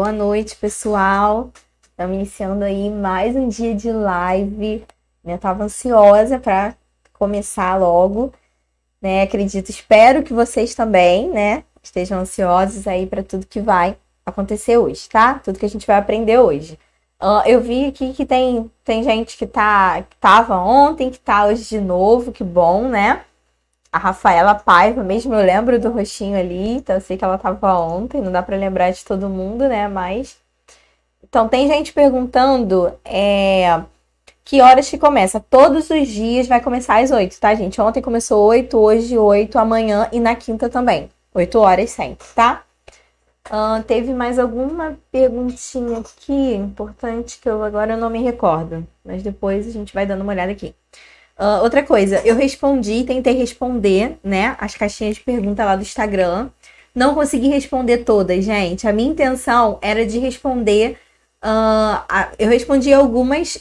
Boa noite, pessoal. Estamos iniciando aí mais um dia de live. Eu tava ansiosa para começar logo, né? Espero que vocês também, né, estejam ansiosos aí para tudo que vai acontecer hoje, tá? Tudo que a gente vai aprender hoje. Eu vi aqui que tem gente que tava ontem, que tá hoje de novo, que bom, né? A Rafaela Paiva, mesmo eu lembro do rostinho ali, então eu sei que ela tava ontem, não dá pra lembrar de todo mundo, né? Mas. Então, tem gente perguntando que horas que começa. Todos os dias vai começar às 8, tá, gente? Ontem começou 8, hoje 8, amanhã e na quinta também. 8 horas sempre, tá? Teve mais alguma perguntinha aqui importante que eu agora não me recordo, mas depois a gente vai dando uma olhada aqui. Outra coisa, eu tentei responder, né, as caixinhas de pergunta lá do Instagram. Não consegui responder todas, gente. A minha intenção era de responder. Eu respondi algumas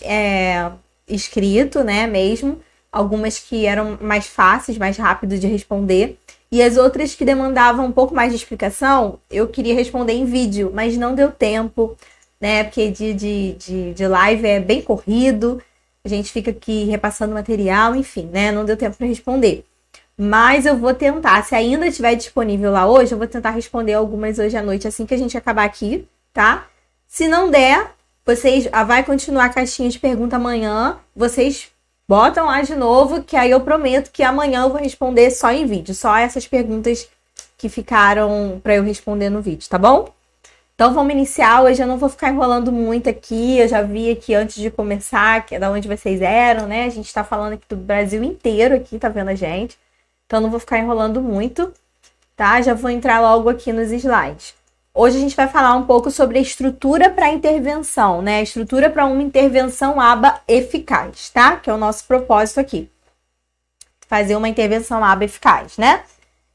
escrito, né, mesmo. Algumas que eram mais fáceis, mais rápido de responder. E as outras que demandavam um pouco mais de explicação, eu queria responder em vídeo, mas não deu tempo, né? Porque dia de live é bem corrido, a gente fica aqui repassando material, enfim, né? Não deu tempo para responder. Mas eu vou tentar, se ainda estiver disponível lá hoje, eu vou tentar responder algumas hoje à noite, assim que a gente acabar aqui, tá? Se não der, vocês vai continuar a caixinha de pergunta amanhã, vocês botam lá de novo, que aí eu prometo que amanhã eu vou responder só em vídeo. Só essas perguntas que ficaram para eu responder no vídeo, tá bom? Então vamos iniciar. Hoje eu não vou ficar enrolando muito aqui. Eu já vi aqui antes de começar, que é da onde vocês eram, né? A gente tá falando aqui do Brasil inteiro aqui, tá vendo a gente? Então não vou ficar enrolando muito, tá? Já vou entrar logo aqui nos slides. Hoje a gente vai falar um pouco sobre a estrutura para intervenção, né? A estrutura para uma intervenção aba eficaz, tá? Que é o nosso propósito aqui. Fazer uma intervenção aba eficaz, né?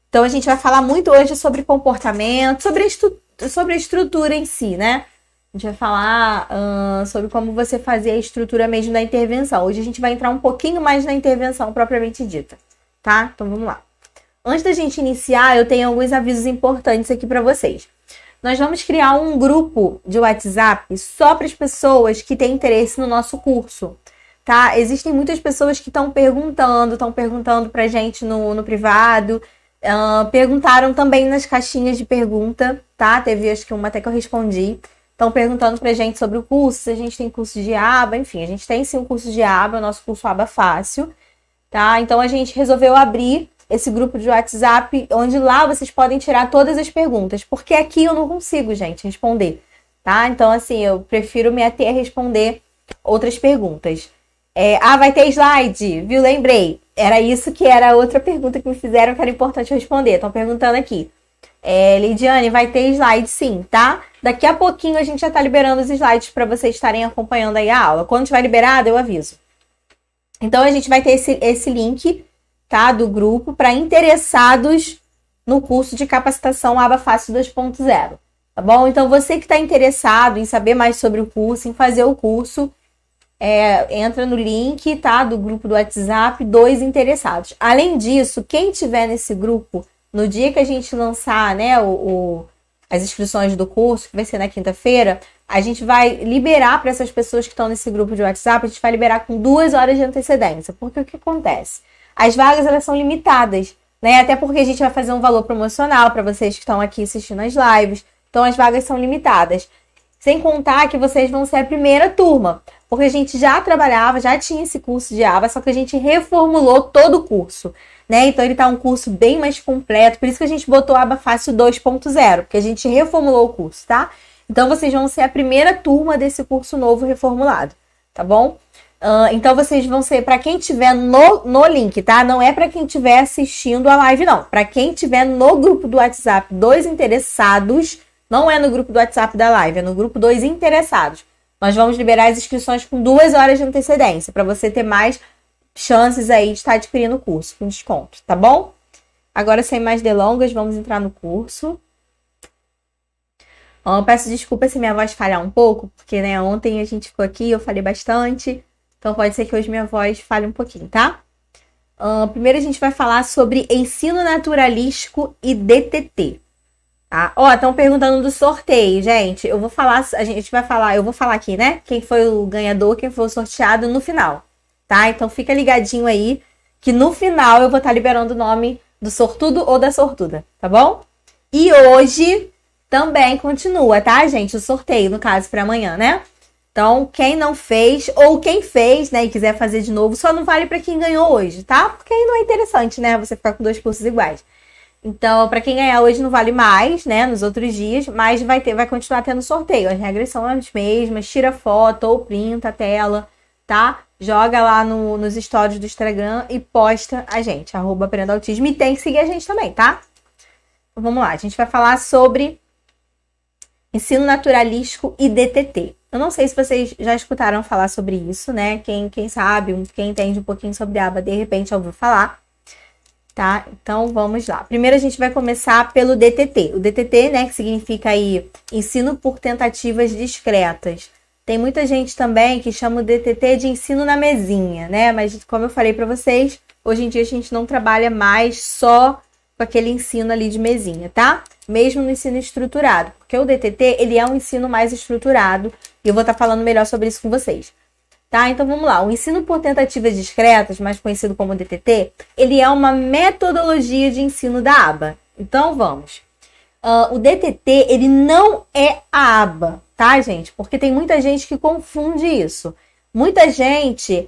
Então a gente vai falar muito hoje sobre comportamento, sobre a estrutura em si, né? A gente vai falar sobre como você fazer a estrutura mesmo da intervenção. Hoje a gente vai entrar um pouquinho mais na intervenção propriamente dita, tá? Então vamos lá. Antes da gente iniciar, eu tenho alguns avisos importantes aqui para vocês. Nós vamos criar um grupo de WhatsApp só para as pessoas que têm interesse no nosso curso, tá? Existem muitas pessoas que estão perguntando pra gente no privado, perguntaram também nas caixinhas de pergunta, tá? Teve acho que uma até que eu respondi. Estão perguntando pra gente sobre o curso, se a gente tem curso de aba, enfim, a gente tem sim um curso de aba, o nosso curso aba fácil, tá? Então a gente resolveu abrir esse grupo de WhatsApp, onde lá vocês podem tirar todas as perguntas, porque aqui eu não consigo, gente, responder, tá? Então, assim, eu prefiro me ater a responder outras perguntas. Vai ter slide, viu? Lembrei. Era isso que era a outra pergunta que me fizeram, que era importante responder. Estão perguntando aqui. Lidiane, vai ter slide sim, tá? Daqui a pouquinho a gente já tá liberando os slides para vocês estarem acompanhando aí a aula. Quando tiver liberado, eu aviso. Então, a gente vai ter esse link, tá, do grupo para interessados no curso de capacitação Aba Fácil 2.0, tá bom? Então, você que está interessado em saber mais sobre o curso, em fazer o curso, entra no link, tá, do grupo do WhatsApp, 2 interessados. Além disso, quem tiver nesse grupo, no dia que a gente lançar, né, as inscrições do curso, que vai ser na quinta-feira, a gente vai liberar para essas pessoas que estão nesse grupo de WhatsApp, a gente vai liberar com 2 horas de antecedência. Porque o que acontece? As vagas, elas são limitadas, né? Até porque a gente vai fazer um valor promocional para vocês que estão aqui assistindo as lives. Então, as vagas são limitadas. Sem contar que vocês vão ser a primeira turma. Porque a gente já tinha esse curso de aba, só que a gente reformulou todo o curso, né? Então, ele tá um curso bem mais completo. Por isso que a gente botou aba fácil 2.0, porque a gente reformulou o curso, tá? Então, vocês vão ser a primeira turma desse curso novo reformulado, tá bom? Então, vocês vão ser para quem tiver no link, tá? Não é para quem estiver assistindo a live, não. Para quem tiver no grupo do WhatsApp 2 interessados, não é no grupo do WhatsApp da live, é no grupo 2 interessados. Nós vamos liberar as inscrições com 2 horas de antecedência, para você ter mais chances aí de estar adquirindo o curso com desconto, tá bom? Agora, sem mais delongas, vamos entrar no curso. Peço desculpa se minha voz falhar um pouco, porque, né, ontem a gente ficou aqui, eu falei bastante. Então, pode ser que hoje minha voz falhe um pouquinho, tá? Primeiro, a gente vai falar sobre ensino naturalístico e DTT. Tá? Ó, estão perguntando do sorteio, gente. Eu vou falar, eu vou falar aqui, né? Quem foi o ganhador, quem foi o sorteado no final, tá? Então fica ligadinho aí, que no final eu vou estar liberando o nome do sortudo ou da sortuda, tá bom? E hoje também continua, tá, gente? O sorteio, no caso, para amanhã, né? Então, quem não fez, ou quem fez, né, e quiser fazer de novo, só não vale para quem ganhou hoje, tá? Porque aí não é interessante, né? Você ficar com 2 cursos iguais. Então, para quem ganhar hoje não vale mais, né, nos outros dias, mas vai continuar tendo sorteio. As regras são as mesmas, tira foto ou printa a tela, tá? Joga lá nos stories do Instagram e posta a gente, @aprendautismo, e tem que seguir a gente também, tá? Então, vamos lá, a gente vai falar sobre ensino naturalístico e DTT. Eu não sei se vocês já escutaram falar sobre isso, né? Quem sabe, quem entende um pouquinho sobre a aba, de repente já ouviu falar. Tá? Então, vamos lá. Primeiro, a gente vai começar pelo DTT. O DTT, né, que significa aí ensino por tentativas discretas. Tem muita gente também que chama o DTT de ensino na mesinha, né? Mas, como eu falei para vocês, hoje em dia a gente não trabalha mais só com aquele ensino ali de mesinha, tá? Mesmo no ensino estruturado. Porque o DTT, ele é um ensino mais estruturado. E eu vou estar falando melhor sobre isso com vocês. Tá? Então vamos lá, o ensino por tentativas discretas, mais conhecido como DTT, ele é uma metodologia de ensino da aba. Então vamos. O DTT, ele não é a aba, tá, gente? Porque tem muita gente que confunde isso. Muita gente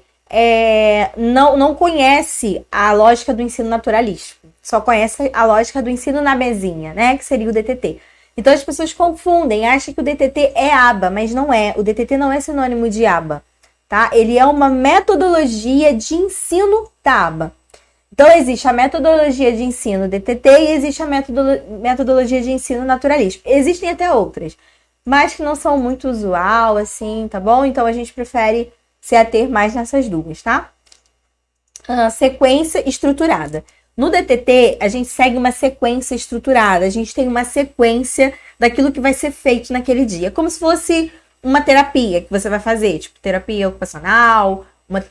não conhece a lógica do ensino naturalístico, só conhece a lógica do ensino na mesinha, né? Que seria o DTT. Então as pessoas confundem, acham que o DTT é aba, mas não é. O DTT não é sinônimo de aba. Tá? Ele é uma metodologia de ensino da aba. Então, existe a metodologia de ensino DTT e existe a metodologia de ensino naturalístico. Existem até outras, mas que não são muito usual, assim, tá bom? Então, a gente prefere se ater mais nessas duas, tá? Sequência estruturada. No DTT, a gente segue uma sequência estruturada. A gente tem uma sequência daquilo que vai ser feito naquele dia. Como se fosse uma terapia que você vai fazer, tipo terapia ocupacional,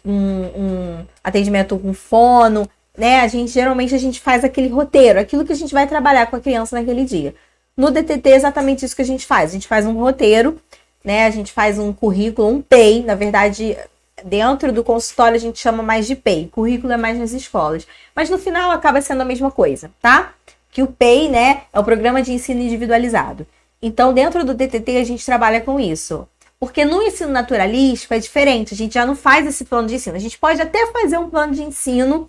um atendimento com fono, né? Geralmente a gente faz aquele roteiro, aquilo que a gente vai trabalhar com a criança naquele dia. No DTT é exatamente isso que a gente faz. A gente faz um roteiro, né? A gente faz um currículo, um PEI, na verdade, dentro do consultório a gente chama mais de PEI, currículo é mais nas escolas. Mas no final acaba sendo a mesma coisa, tá? Que o PEI, né, é o Programa de Ensino Individualizado. Então, dentro do DTT, a gente trabalha com isso. Porque no ensino naturalístico é diferente, a gente já não faz esse plano de ensino. A gente pode até fazer um plano de ensino,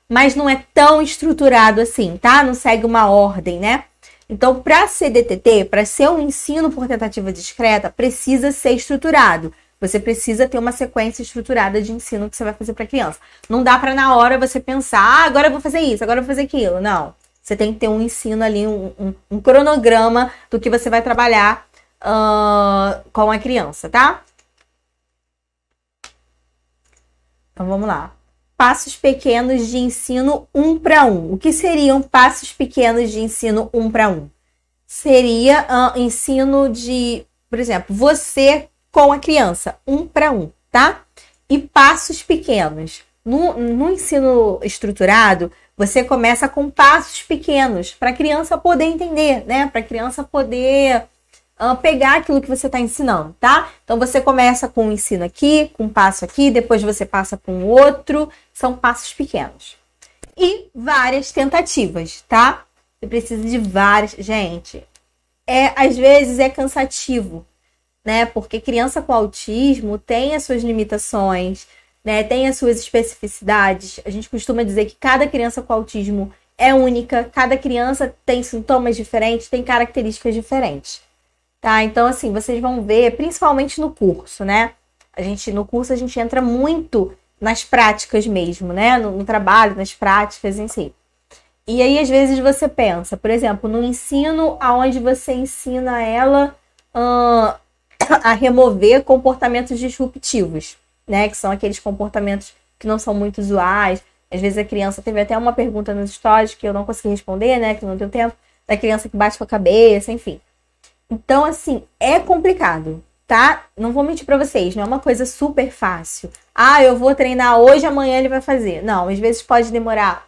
mas não é tão estruturado assim, tá? Não segue uma ordem, né? Então, para ser DTT, para ser um ensino por tentativa discreta, precisa ser estruturado. Você precisa ter uma sequência estruturada de ensino que você vai fazer para a criança. Não dá para na hora você pensar, agora eu vou fazer isso, agora eu vou fazer aquilo. Não. Você tem que ter um ensino ali, um cronograma do que você vai trabalhar com a criança, tá? Então, vamos lá. Passos pequenos de ensino 1 para 1. O que seriam passos pequenos de ensino 1 para 1? Seria ensino de, por exemplo, você com a criança, 1 para 1, tá? E passos pequenos. No ensino estruturado, você começa com passos pequenos para a criança poder entender, né? Para a criança poder pegar aquilo que você está ensinando, tá? Então, você começa com um ensino aqui, com um passo aqui, depois você passa para um outro. São passos pequenos. E várias tentativas, tá? Você precisa de várias. Gente, às vezes é cansativo, né? Porque criança com autismo tem as suas limitações, né? Tem as suas especificidades. A gente costuma dizer que cada criança com autismo é única, cada criança tem sintomas diferentes, tem características diferentes, tá? Então, assim, vocês vão ver, principalmente no curso, né? No curso a gente entra muito nas práticas mesmo, né? No trabalho, nas práticas em si. E aí, às vezes, você pensa, por exemplo, no ensino onde você ensina ela a remover comportamentos disruptivos, né? Que são aqueles comportamentos que não são muito usuais. Às vezes a criança teve até uma pergunta nos stories que eu não consegui responder, né? Que não deu tempo. Da criança que bate com a cabeça, enfim. Então, assim, é complicado, tá? Não vou mentir pra vocês, não é uma coisa super fácil. Eu vou treinar hoje, amanhã ele vai fazer. Não, às vezes pode demorar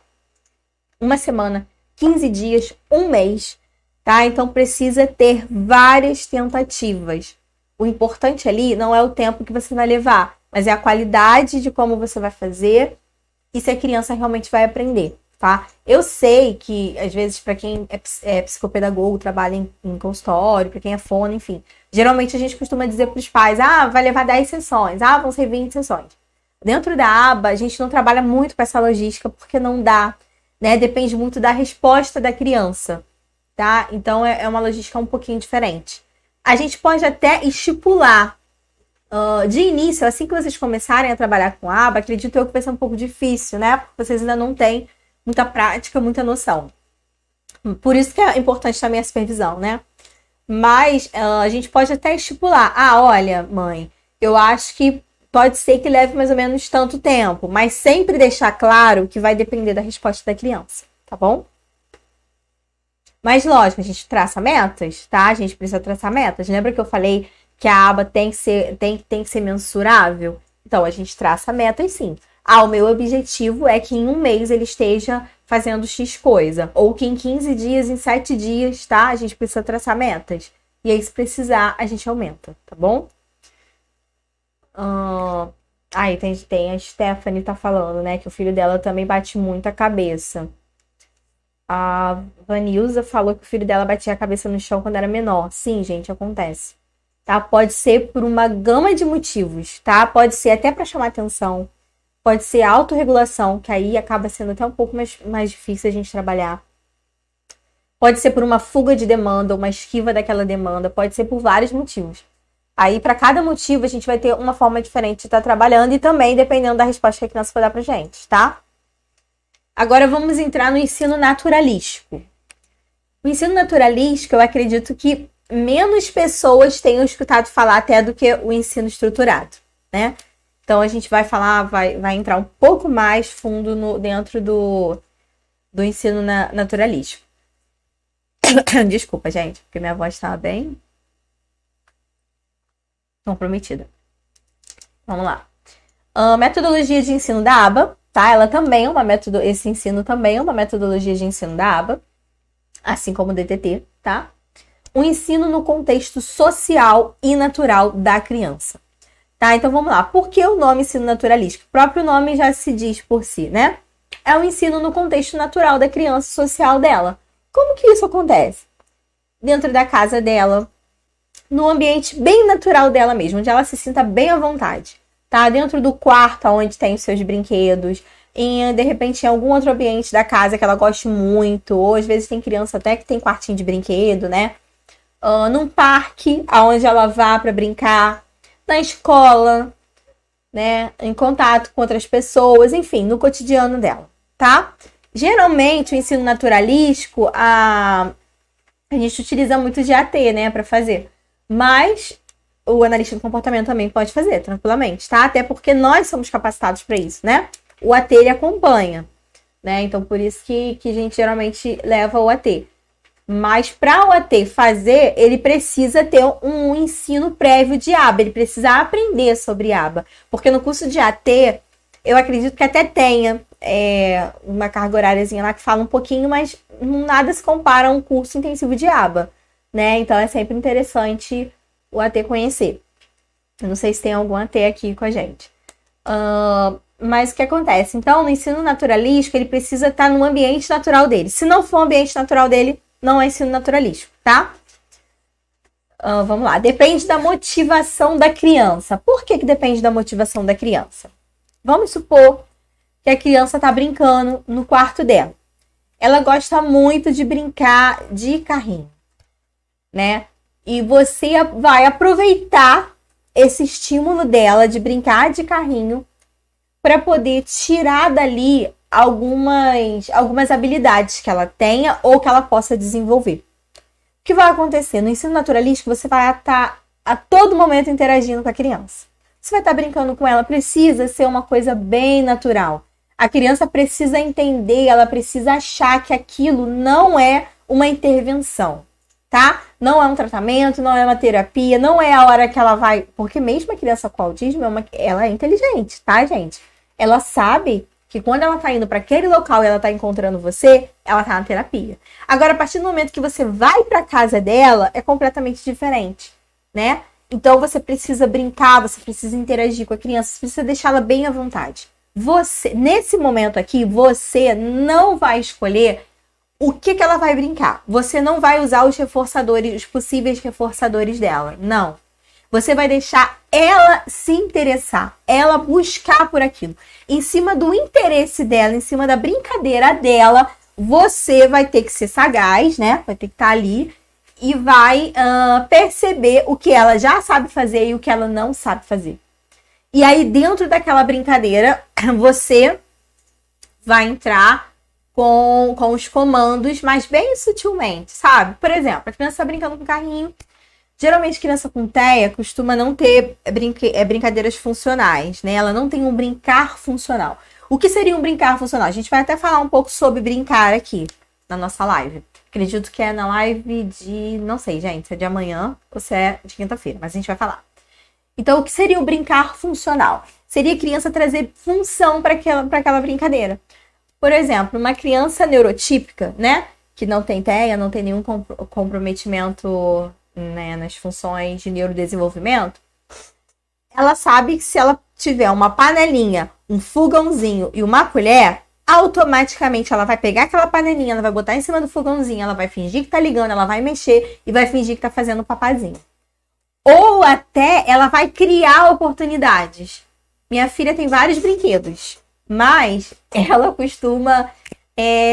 uma semana, 15 dias, um mês, tá? Então precisa ter várias tentativas. O importante ali não é o tempo que você vai levar, mas é a qualidade de como você vai fazer e se a criança realmente vai aprender, tá? Eu sei que, às vezes, para quem é psicopedagogo, trabalha em consultório, para quem é fono, enfim, geralmente a gente costuma dizer para os pais, vai levar 10 sessões, vão ser 20 sessões. Dentro da aba, a gente não trabalha muito com essa logística, porque não dá, né? Depende muito da resposta da criança, tá? Então, é uma logística um pouquinho diferente. A gente pode até estipular de início, assim que vocês começarem a trabalhar com a aba, acredito eu que vai ser um pouco difícil, né? Porque vocês ainda não têm muita prática, muita noção. Por isso que é importante também a supervisão, né? Mas a gente pode até estipular. Olha, mãe, eu acho que pode ser que leve mais ou menos tanto tempo, mas sempre deixar claro que vai depender da resposta da criança, tá bom? Mas lógico, a gente traça metas, tá? A gente precisa traçar metas. Lembra que eu falei que a aba tem que ser mensurável? Então, a gente traça metas sim. O meu objetivo é que em um mês ele esteja fazendo X coisa. Ou que em 15 dias, em 7 dias, tá? A gente precisa traçar metas. E aí, se precisar, a gente aumenta, tá bom? Aí tem a Stephanie tá falando, né? Que o filho dela também bate muito a cabeça. A Vanilza falou que o filho dela batia a cabeça no chão quando era menor. Sim, gente, acontece. Tá? Pode ser por uma gama de motivos, tá? Pode ser até para chamar atenção. Pode ser autorregulação, que aí acaba sendo até um pouco mais difícil a gente trabalhar. Pode ser por uma fuga de demanda, uma esquiva daquela demanda. Pode ser por vários motivos. Aí, para cada motivo, a gente vai ter uma forma diferente de estar trabalhando e também dependendo da resposta que a criança for dar pra gente, tá? Agora vamos entrar no ensino naturalístico. O ensino naturalístico, eu acredito que menos pessoas tenham escutado falar até do que o ensino estruturado, né? Então a gente vai falar, vai entrar um pouco mais fundo dentro do ensino naturalístico. Desculpa, gente, porque minha voz estava bem comprometida. Vamos lá. Metodologia de ensino da aba, tá? Ela também é esse ensino também é uma metodologia de ensino da aba, assim como o DTT, tá? O ensino no contexto social e natural da criança, tá? Então vamos lá. Por que o nome ensino naturalístico? O próprio nome já se diz por si, né? É o ensino no contexto natural da criança social dela. Como que isso acontece? Dentro da casa dela, no ambiente bem natural dela mesmo, onde ela se sinta bem à vontade, tá? Dentro do quarto, onde tem os seus brinquedos, de repente em algum outro ambiente da casa que ela goste muito, ou às vezes tem criança até que tem quartinho de brinquedo, né? Num parque, aonde ela vá para brincar, na escola, né? Em contato com outras pessoas, enfim, no cotidiano dela, tá? Geralmente, o ensino naturalístico, a gente utiliza muito de AT, né, para fazer. Mas o analista do comportamento também pode fazer, tranquilamente, tá? Até porque nós somos capacitados para isso, né? O AT, ele acompanha, né? Então, por isso que a gente geralmente leva o AT. Mas para o AT fazer, ele precisa ter um ensino prévio de aba. Ele precisa aprender sobre aba. Porque no curso de AT, eu acredito que até tenha uma carga horáriazinha lá que fala um pouquinho, mas nada se compara a um curso intensivo de aba, né? Então é sempre interessante o AT conhecer. Eu não sei se tem algum AT aqui com a gente. Mas o que acontece? Então, no ensino naturalístico, ele precisa estar no ambiente natural dele. Se não for o ambiente natural dele, não é ensino naturalístico, tá? Vamos lá. Depende da motivação da criança. Por que depende da motivação da criança? Vamos supor que a criança está brincando no quarto dela. Ela gosta muito de brincar de carrinho, né? E você vai aproveitar esse estímulo dela de brincar de carrinho para poder tirar dali algumas habilidades que ela tenha ou que ela possa desenvolver. O que vai acontecer? No ensino naturalístico, você vai estar a todo momento interagindo com a criança. Você vai estar brincando com ela, precisa ser uma coisa bem natural. A criança precisa entender, ela precisa achar que aquilo não é uma intervenção, tá? Não é um tratamento, não é uma terapia, não é a hora que ela vai... Porque mesmo a criança com autismo, ela é inteligente, tá, gente? Ela sabe que quando ela tá indo para aquele local e ela tá encontrando você, ela tá na terapia. Agora, a partir do momento que você vai para casa dela, é completamente diferente, né? Então, você precisa brincar, você precisa interagir com a criança, você precisa deixá-la bem à vontade. Você, nesse momento aqui, você não vai escolher o que ela vai brincar. Você não vai usar os reforçadores, os possíveis reforçadores dela. Não. Você vai deixar ela se interessar, ela buscar por aquilo. Em cima do interesse dela, em cima da brincadeira dela, você vai ter que ser sagaz, né? Vai ter que estar ali e vai perceber o que ela já sabe fazer e o que ela não sabe fazer. E aí, dentro daquela brincadeira, você vai entrar com os comandos, mas bem sutilmente, sabe? Por exemplo, a criança está brincando com o carrinho. Geralmente, criança com TEA costuma não ter brincadeiras funcionais, né? Ela não tem um brincar funcional. O que seria um brincar funcional? A gente vai até falar um pouco sobre brincar aqui na nossa live. Acredito que é na live de... Não sei, gente, se é de amanhã ou se é de quinta-feira, mas a gente vai falar. Então, o que seria o brincar funcional? Seria a criança trazer função para aquela brincadeira. Por exemplo, uma criança neurotípica, né? Que não tem TEA, não tem nenhum comprometimento, né, nas funções de neurodesenvolvimento, ela sabe que se ela tiver uma panelinha, um fogãozinho e uma colher, automaticamente ela vai pegar aquela panelinha, ela vai botar em cima do fogãozinho, ela vai fingir que tá ligando, ela vai mexer e vai fingir que tá fazendo um papazinho. Ou até ela vai criar oportunidades. Minha filha tem vários brinquedos, mas ela costuma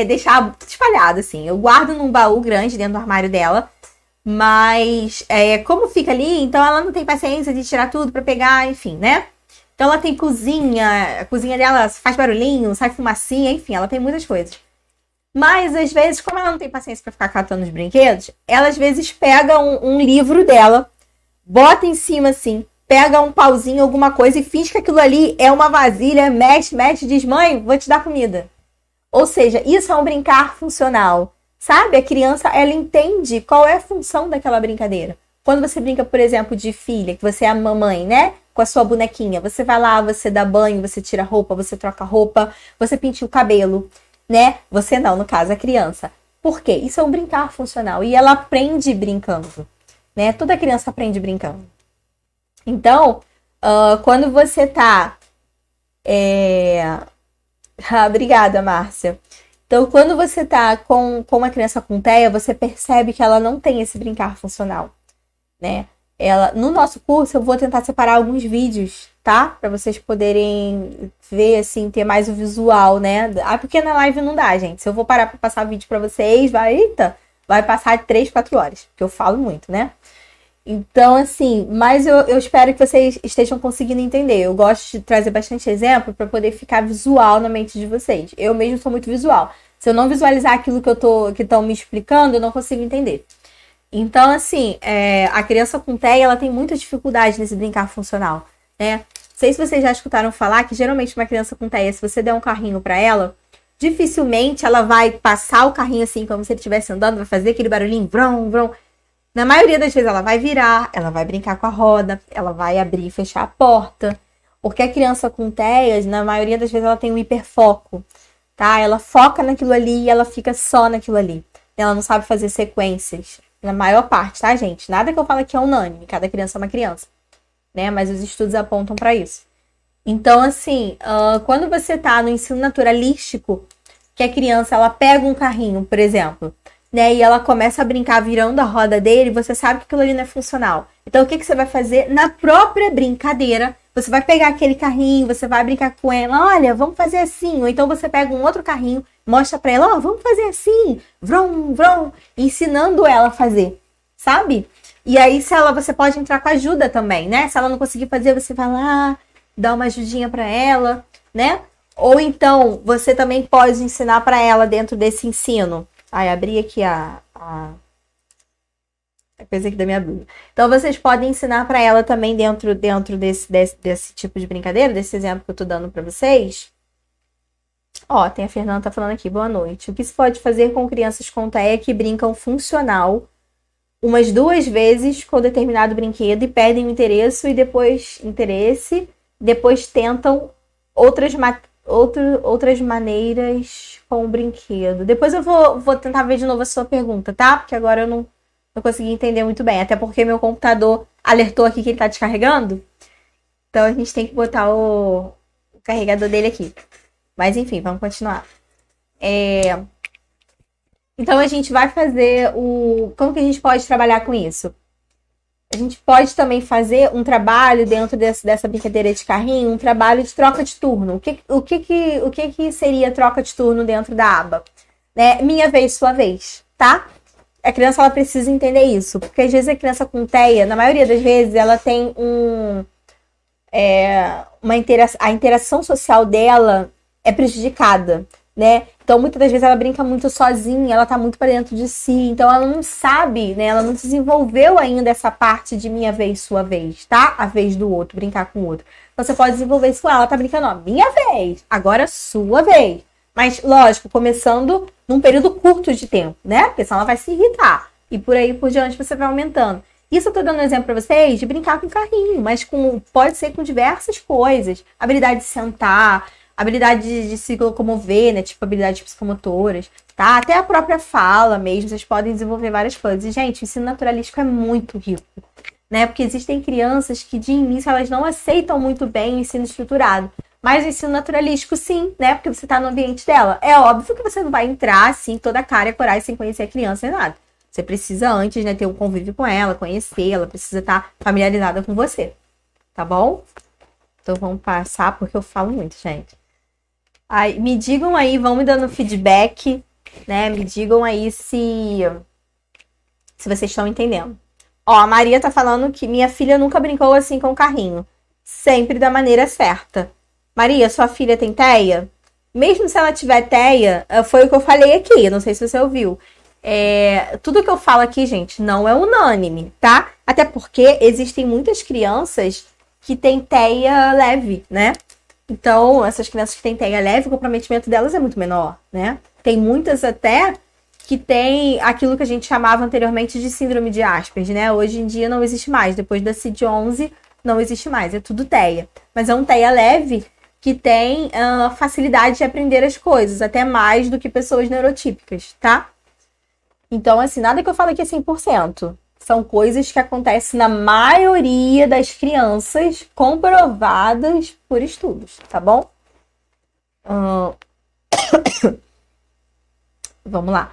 deixar espalhado, assim. Eu guardo num baú grande dentro do armário dela, mas como fica ali, então ela não tem paciência de tirar tudo para pegar, enfim, né? Então ela tem cozinha, a cozinha dela faz barulhinho, sai fumacinha, enfim, ela tem muitas coisas. Mas às vezes, como ela não tem paciência para ficar catando os brinquedos, ela às vezes pega um livro dela, bota em cima assim, pega um pauzinho, alguma coisa e finge que aquilo ali é uma vasilha, mexe, diz, mãe, vou te dar comida. Ou seja, isso é um brincar funcional. Sabe? A criança, ela entende qual é a função daquela brincadeira. Quando você brinca, por exemplo, de filha, que você é a mamãe, né? Com a sua bonequinha. Você vai lá, você dá banho, você tira roupa, você troca roupa, você pinta o cabelo, né? Você não, no caso, a criança. Por quê? Isso é um brincar funcional. E ela aprende brincando, né? Toda criança aprende brincando. Então, quando você tá... Obrigada, Márcia. Então, quando você tá com uma criança com TEA, você percebe que ela não tem esse brincar funcional, né? No nosso curso, eu vou tentar separar alguns vídeos, tá? Para vocês poderem ver, assim, ter mais o visual, né? Porque na live não dá, gente. Se eu vou parar para passar vídeo para vocês, vai passar 3, 4 horas, porque eu falo muito, né? Então, assim, mas eu espero que vocês estejam conseguindo entender. Eu gosto de trazer bastante exemplo para poder ficar visual na mente de vocês. Eu mesmo sou muito visual. Se eu não visualizar aquilo que estão me explicando, eu não consigo entender. Então, assim, a criança com TEA, ela tem muita dificuldade nesse brincar funcional, né? Não sei se vocês já escutaram falar que, geralmente, uma criança com TEA, se você der um carrinho para ela, dificilmente ela vai passar o carrinho assim, como se ele estivesse andando, vai fazer aquele barulhinho, vrum, vrum. Na maioria das vezes ela vai virar, ela vai brincar com a roda, ela vai abrir e fechar a porta. Porque a criança com TEA, na maioria das vezes ela tem um hiperfoco, tá? Ela foca naquilo ali e ela fica só naquilo ali. Ela não sabe fazer sequências, na maior parte, tá, gente? Nada que eu falo aqui é unânime, cada criança é uma criança, né? Mas os estudos apontam para isso. Então, assim, quando você tá no ensino naturalístico, que a criança, ela pega um carrinho, por exemplo, né, e ela começa a brincar virando a roda dele, você sabe que aquilo ali não é funcional. Então, o que você vai fazer? Na própria brincadeira, você vai pegar aquele carrinho, você vai brincar com ela, olha, vamos fazer assim. Ou então você pega um outro carrinho, mostra pra ela, vamos fazer assim, vrum, vrum, ensinando ela a fazer, sabe? E aí, você pode entrar com ajuda também, né? Se ela não conseguir fazer, você vai lá, dá uma ajudinha pra ela, né? Ou então, você também pode ensinar pra ela dentro desse ensino. Ai, abri aqui a coisa aqui da minha blusa. Então, vocês podem ensinar para ela também dentro desse tipo de brincadeira, desse exemplo que eu tô dando para vocês. Ó, tem a Fernanda tá falando aqui, boa noite. O que se pode fazer com crianças com TEA que brincam funcional umas 2 vezes com determinado brinquedo e perdem o interesse e depois tentam outras maneiras com o brinquedo. Depois eu vou tentar ver de novo a sua pergunta, tá? Porque agora eu não consegui entender muito bem. Até porque meu computador alertou aqui que ele tá descarregando. Então a gente tem que botar o carregador dele aqui. Mas enfim, vamos continuar. Então a gente vai fazer como que a gente pode trabalhar com isso? A gente pode também fazer um trabalho dentro dessa brincadeira de carrinho, um trabalho de troca de turno. O que seria troca de turno dentro da aba? Né? Minha vez, sua vez, tá? A criança ela precisa entender isso, porque às vezes a criança com TEA, na maioria das vezes, ela tem a interação social dela é prejudicada, né? Então, muitas das vezes ela brinca muito sozinha, ela tá muito para dentro de si, então ela não sabe, né? Ela não desenvolveu ainda essa parte de minha vez, sua vez, tá? A vez do outro, brincar com o outro. Então, você pode desenvolver isso com ela, ela tá brincando, ó, minha vez, agora sua vez. Mas, lógico, começando num período curto de tempo, né? Porque senão ela vai se irritar. E por aí por diante você vai aumentando. Isso eu tô dando um exemplo para vocês de brincar com carrinho, mas pode ser com diversas coisas. Habilidade de sentar, habilidade de se locomover, né? Tipo habilidades psicomotoras, tá? Até a própria fala mesmo, vocês podem desenvolver várias coisas. E, gente, o ensino naturalístico é muito rico, né? Porque existem crianças que de início elas não aceitam muito bem o ensino estruturado. Mas o ensino naturalístico, sim, né? Porque você tá no ambiente dela. É óbvio que você não vai entrar, assim, toda a cara e a coragem sem conhecer a criança nem nada. Você precisa antes, né, ter um convívio com ela, conhecer, ela precisa estar familiarizada com você, tá bom? Então vamos passar, porque eu falo muito, gente. Aí, me digam aí, vão me dando feedback, né? Me digam aí se vocês estão entendendo. Ó, a Maria tá falando que minha filha nunca brincou assim com o carrinho. Sempre da maneira certa. Maria, sua filha tem TEA? Mesmo se ela tiver TEA, foi o que eu falei aqui, não sei se você ouviu. Tudo que eu falo aqui, gente, não é unânime, tá? Até porque existem muitas crianças que têm TEA leve, né? Então, essas crianças que têm TEA leve, o comprometimento delas é muito menor, né? Tem muitas até que tem aquilo que a gente chamava anteriormente de síndrome de Asperger, né? Hoje em dia não existe mais. Depois da CID-11, não existe mais. É tudo TEA. Mas é um TEA leve que tem facilidade de aprender as coisas, até mais do que pessoas neurotípicas, tá? Então, assim, nada que eu falo aqui é 100%. São coisas que acontecem na maioria das crianças, comprovadas por estudos, tá bom? Vamos lá.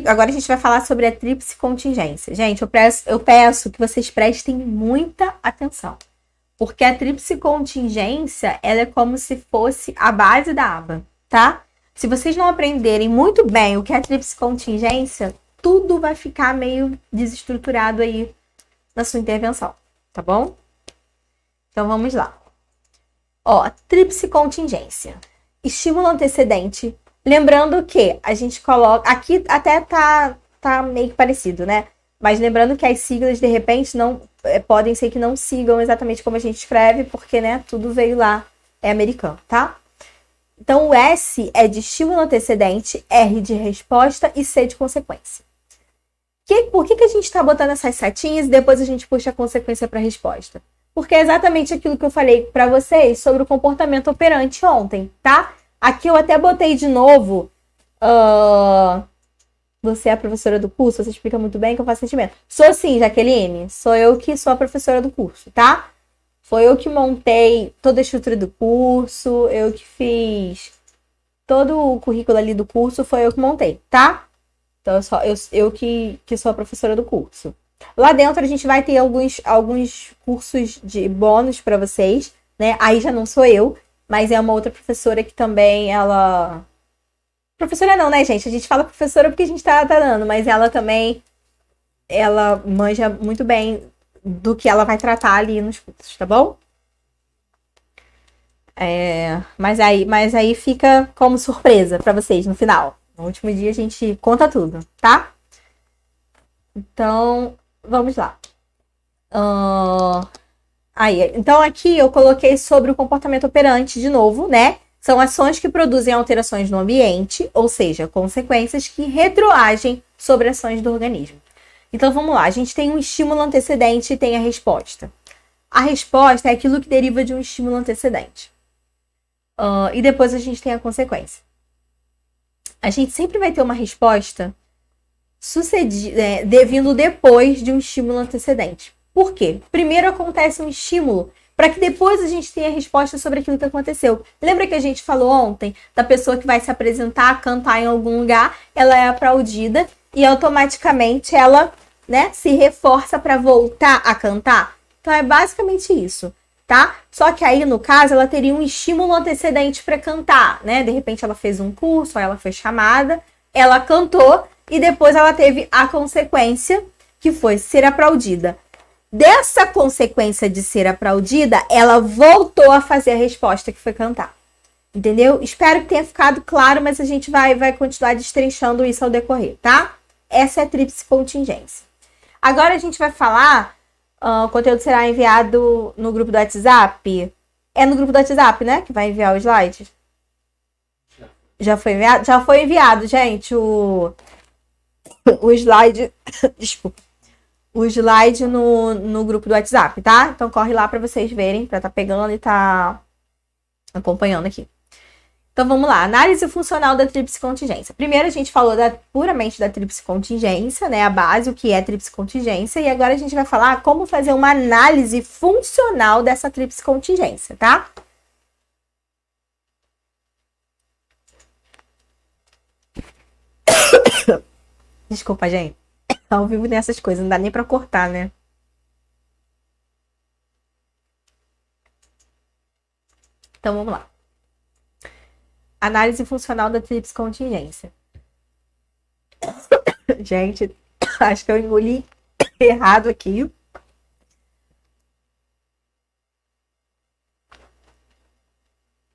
Agora a gente vai falar sobre a tríplice contingência. Gente, eu peço que vocês prestem muita atenção. Porque a tríplice contingência, ela é como se fosse a base da aba, tá? Se vocês não aprenderem muito bem o que é a tríplice contingência, tudo vai ficar meio desestruturado aí na sua intervenção, tá bom? Então vamos lá. Ó, tríplice contingência. Estímulo antecedente. Lembrando que a gente coloca... Aqui até tá meio que parecido, né? Mas lembrando que as siglas, de repente, não podem ser que não sigam exatamente como a gente escreve, porque, né, tudo veio lá, é americano, tá? Então, o S é de estímulo antecedente, R de resposta e C de consequência. Por que a gente está botando essas setinhas e depois a gente puxa a consequência para a resposta? Porque é exatamente aquilo que eu falei para vocês sobre o comportamento operante ontem, tá? Aqui eu até botei de novo... Você é a professora do curso? Você explica muito bem que eu faço sentimento. Sou sim, Jaqueline. Sou eu que sou a professora do curso, tá? Foi eu que montei toda a estrutura do curso, eu que fiz todo o currículo ali do curso, foi eu que montei, tá? Então, eu que sou a professora do curso. Lá dentro a gente vai ter alguns cursos de bônus para vocês, né? Aí já não sou eu, mas é uma outra professora que também, ela... Professora não, né, gente? A gente fala professora porque a gente tá dando, mas ela também, ela manja muito bem do que ela vai tratar ali nos cursos, tá bom? Mas aí fica como surpresa pra vocês no final. No último dia a gente conta tudo, tá? Então, vamos lá. Então aqui eu coloquei sobre o comportamento operante de novo, né? São ações que produzem alterações no ambiente, ou seja, consequências que retroagem sobre ações do organismo. Então vamos lá, a gente tem um estímulo antecedente e tem a resposta. A resposta é aquilo que deriva de um estímulo antecedente. E depois a gente tem a consequência. A gente sempre vai ter uma resposta vindo depois de um estímulo antecedente. Por quê? Primeiro acontece um estímulo para que depois a gente tenha a resposta sobre aquilo que aconteceu. Lembra que a gente falou ontem da pessoa que vai se apresentar, cantar em algum lugar, ela é aplaudida e automaticamente ela, né, se reforça para voltar a cantar? Então é basicamente isso, tá? Só que aí, no caso, ela teria um estímulo antecedente para cantar, né? De repente ela fez um curso, ela foi chamada, ela cantou e depois ela teve a consequência, que foi ser aplaudida. Dessa consequência de ser aplaudida, ela voltou a fazer a resposta que foi cantar. Entendeu? Espero que tenha ficado claro, mas a gente vai continuar destrinchando isso ao decorrer, tá? Essa é a tríplice contingência. Agora a gente vai falar, o conteúdo será enviado no grupo do WhatsApp. É no grupo do WhatsApp, né? Que vai enviar o slide? Já foi enviado? Já foi enviado, gente, o slide. Desculpa. O slide no grupo do WhatsApp, tá? Então corre lá para vocês verem, para tá pegando e tá acompanhando aqui. Então vamos lá, análise funcional da tríplice contingência. Primeiro a gente falou puramente da tríplice contingência, né? A base, o que é tríplice contingência, e agora a gente vai falar como fazer uma análise funcional dessa tríplice contingência, tá? Desculpa, gente. Ao vivo nessas coisas, não dá nem pra cortar, né? Então vamos lá. Análise funcional da tríplice contingência. Gente, acho que eu engoli errado aqui.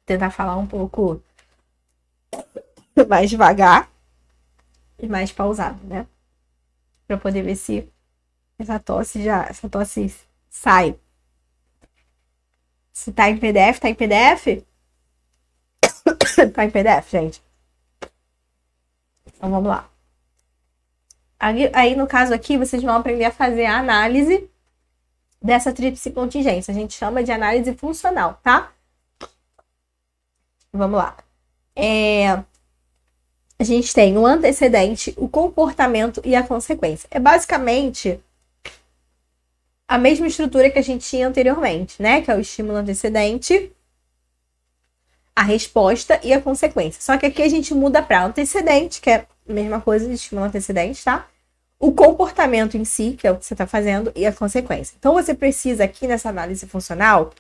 Tentar falar um pouco mais devagar e mais pausado, né? Pra poder ver se essa tosse sai. Se tá em PDF, tá em PDF? Tá em PDF, gente. Então vamos lá. Aí no caso aqui, vocês vão aprender a fazer a análise dessa tríplice contingência. A gente chama de análise funcional, tá? Vamos lá. A gente tem o antecedente, o comportamento e a consequência. É basicamente a mesma estrutura que a gente tinha anteriormente, né? Que é o estímulo antecedente, a resposta e a consequência. Só que aqui a gente muda para antecedente, que é a mesma coisa de estímulo antecedente, tá? O comportamento em si, que é o que você está fazendo, e a consequência. Então você precisa aqui nessa análise funcional,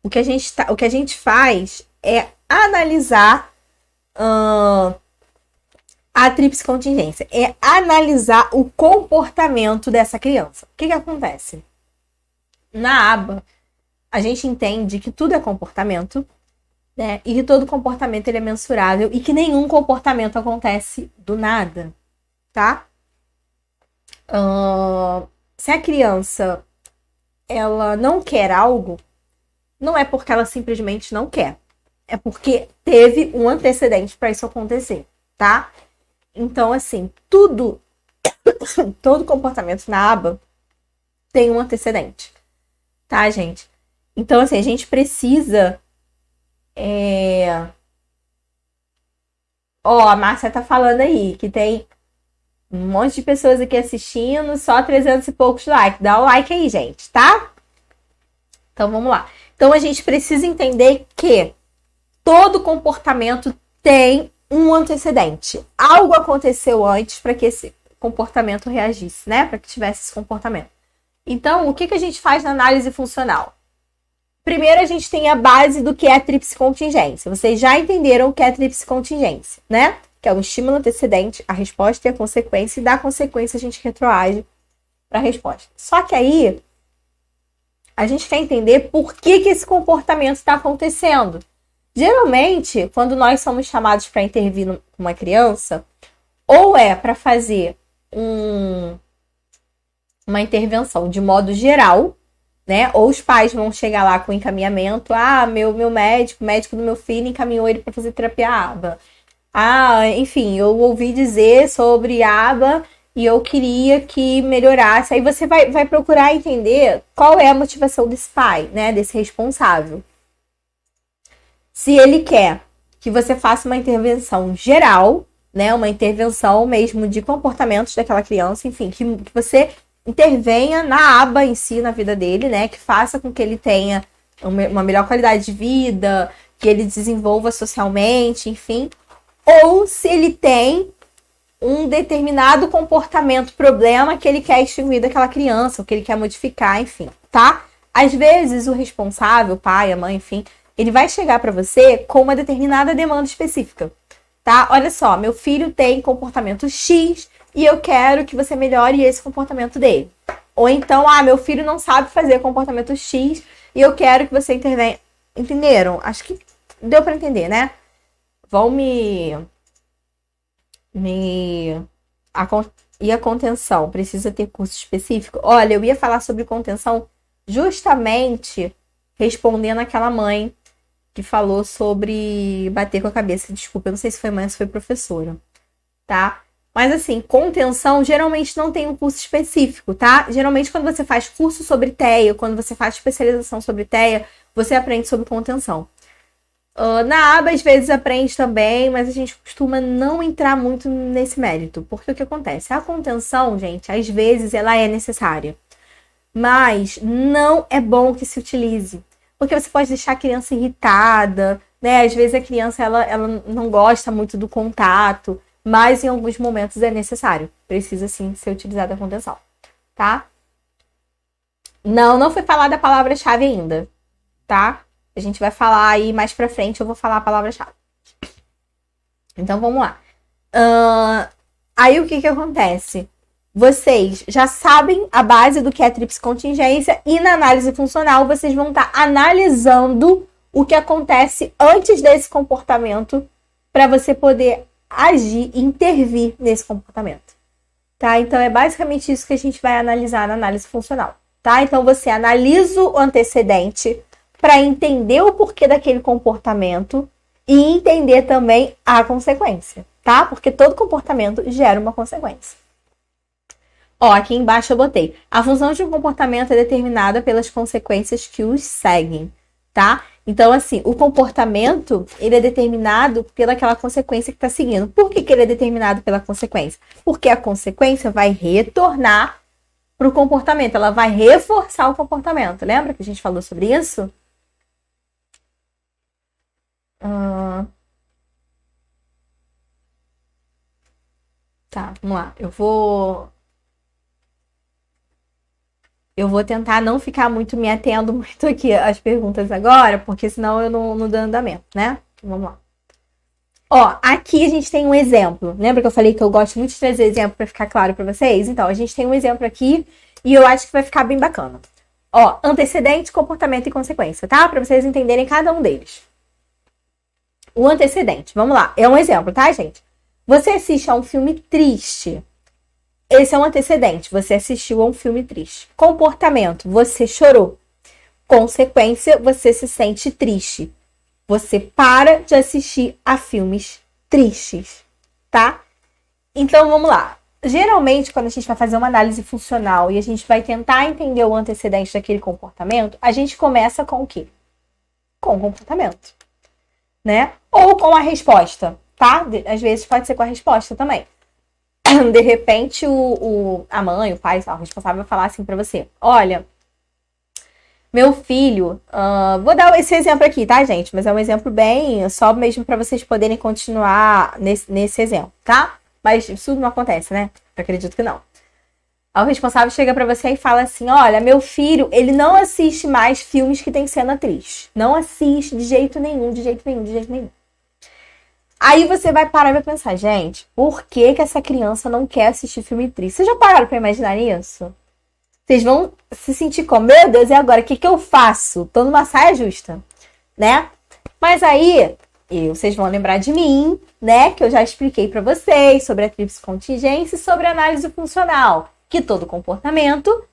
o que a gente faz é analisar a tríplice contingência, é analisar o comportamento dessa criança. O que acontece? Na aba, a gente entende que tudo é comportamento, né? E que todo comportamento ele é mensurável e que nenhum comportamento acontece do nada, tá? Se a criança ela não quer algo, não é porque ela simplesmente não quer. É porque teve um antecedente para isso acontecer, tá? Então, assim, todo comportamento na aba tem um antecedente, tá, gente? Então, assim, a gente precisa... a Márcia tá falando aí que tem um monte de pessoas aqui assistindo, só 300 e poucos likes. Dá o like aí, gente, tá? Então, vamos lá. Então, a gente precisa entender que todo comportamento tem um antecedente. Algo aconteceu antes para que esse comportamento reagisse, né? Para que tivesse esse comportamento. Então, o que a gente faz na análise funcional? Primeiro, a gente tem a base do que é a tríplice contingência. Vocês já entenderam o que é a tríplice contingência, né? Que é o estímulo antecedente, a resposta e a consequência. E da consequência, a gente retroage para a resposta. Só que aí, a gente quer entender por que esse comportamento está acontecendo. Geralmente, quando nós somos chamados para intervir com uma criança, ou é para fazer uma intervenção de modo geral, né? Ou os pais vão chegar lá com encaminhamento. Meu médico, o médico do meu filho encaminhou ele para fazer terapia ABA. Enfim, eu ouvi dizer sobre ABA e eu queria que melhorasse. Aí você vai procurar entender qual é a motivação desse pai, né? Desse responsável. Se ele quer que você faça uma intervenção geral, né, uma intervenção mesmo de comportamentos daquela criança, enfim, que você intervenha na aba em si, na vida dele, né, que faça com que ele tenha uma melhor qualidade de vida, que ele desenvolva socialmente, enfim. Ou se ele tem um determinado comportamento, problema que ele quer extinguir daquela criança, ou que ele quer modificar, enfim, tá? Às vezes o responsável, o pai, a mãe, enfim, ele vai chegar para você com uma determinada demanda específica, tá? Olha só, meu filho tem comportamento X e eu quero que você melhore esse comportamento dele. Ou então, meu filho não sabe fazer comportamento X e eu quero que você intervenha. Entenderam? Acho que deu para entender, né? Vão E a contenção? Precisa ter curso específico? Olha, eu ia falar sobre contenção justamente respondendo aquela mãe que falou sobre bater com a cabeça. Desculpa, eu não sei se foi mãe ou se foi professora, tá? Mas assim, contenção geralmente não tem um curso específico, tá? Geralmente quando você faz curso sobre TEA, quando você faz especialização sobre TEA, você aprende sobre contenção. Na aba, às vezes, aprende também, mas a gente costuma não entrar muito nesse mérito. Porque o que acontece? A contenção, gente, às vezes ela é necessária. Mas não é bom que se utilize. Porque você pode deixar a criança irritada, né? Às vezes a criança ela não gosta muito do contato, mas em alguns momentos é necessário. Precisa, sim, ser utilizada a contenção, tá? Não foi falada a palavra-chave ainda, tá? A gente vai falar aí mais pra frente, eu vou falar a palavra-chave. Então, vamos lá. Aí, o que acontece? Vocês já sabem a base do que é tríplice contingência e na análise funcional vocês vão estar analisando o que acontece antes desse comportamento para você poder agir, intervir nesse comportamento. Tá? Então, é basicamente isso que a gente vai analisar na análise funcional. Tá? Então, você analisa o antecedente para entender o porquê daquele comportamento e entender também a consequência, tá? Porque todo comportamento gera uma consequência. Aqui embaixo eu botei. A função de um comportamento é determinada pelas consequências que os seguem, tá? Então, assim, o comportamento, ele é determinado pelaquela consequência que está seguindo. Por que ele é determinado pela consequência? Porque a consequência vai retornar para o comportamento, ela vai reforçar o comportamento. Lembra que a gente falou sobre isso? Tá, vamos lá. Eu vou tentar não ficar muito me atendo muito aqui às perguntas agora, porque senão eu não dou andamento, né? Vamos lá. Aqui a gente tem um exemplo. Lembra que eu falei que eu gosto muito de trazer exemplo para ficar claro para vocês? Então, a gente tem um exemplo aqui e eu acho que vai ficar bem bacana. Antecedente, comportamento e consequência, tá? Para vocês entenderem cada um deles. O antecedente, vamos lá. É um exemplo, tá, gente? Você assiste a um filme triste. Esse é um antecedente. Você assistiu a um filme triste. Comportamento. Você chorou. Consequência. Você se sente triste. Você para de assistir a filmes tristes. Tá? Então, vamos lá. Geralmente, quando a gente vai fazer uma análise funcional e a gente vai tentar entender o antecedente daquele comportamento, a gente começa com o quê? Com o comportamento. Né? Ou com a resposta. Tá? Às vezes pode ser com a resposta também. De repente, a mãe, o pai, o responsável vai falar assim pra você: olha, meu filho, vou dar esse exemplo aqui, tá, gente? Mas é um exemplo bem, só mesmo pra vocês poderem continuar nesse exemplo, tá? Mas isso não acontece, né? Eu acredito que não. O responsável chega pra você e fala assim: olha, meu filho, ele não assiste mais filmes que tem cena triste. Não assiste de jeito nenhum, de jeito nenhum, de jeito nenhum. Aí você vai parar e vai pensar: gente, por que essa criança não quer assistir filme triste? Vocês já pararam pra imaginar isso? Vocês vão se sentir como: meu Deus, e agora? O que eu faço? Tô numa saia justa, né? Mas aí, vocês vão lembrar de mim, né? Que eu já expliquei pra vocês sobre a tríplice contingência e sobre a análise funcional. Que todo comportamento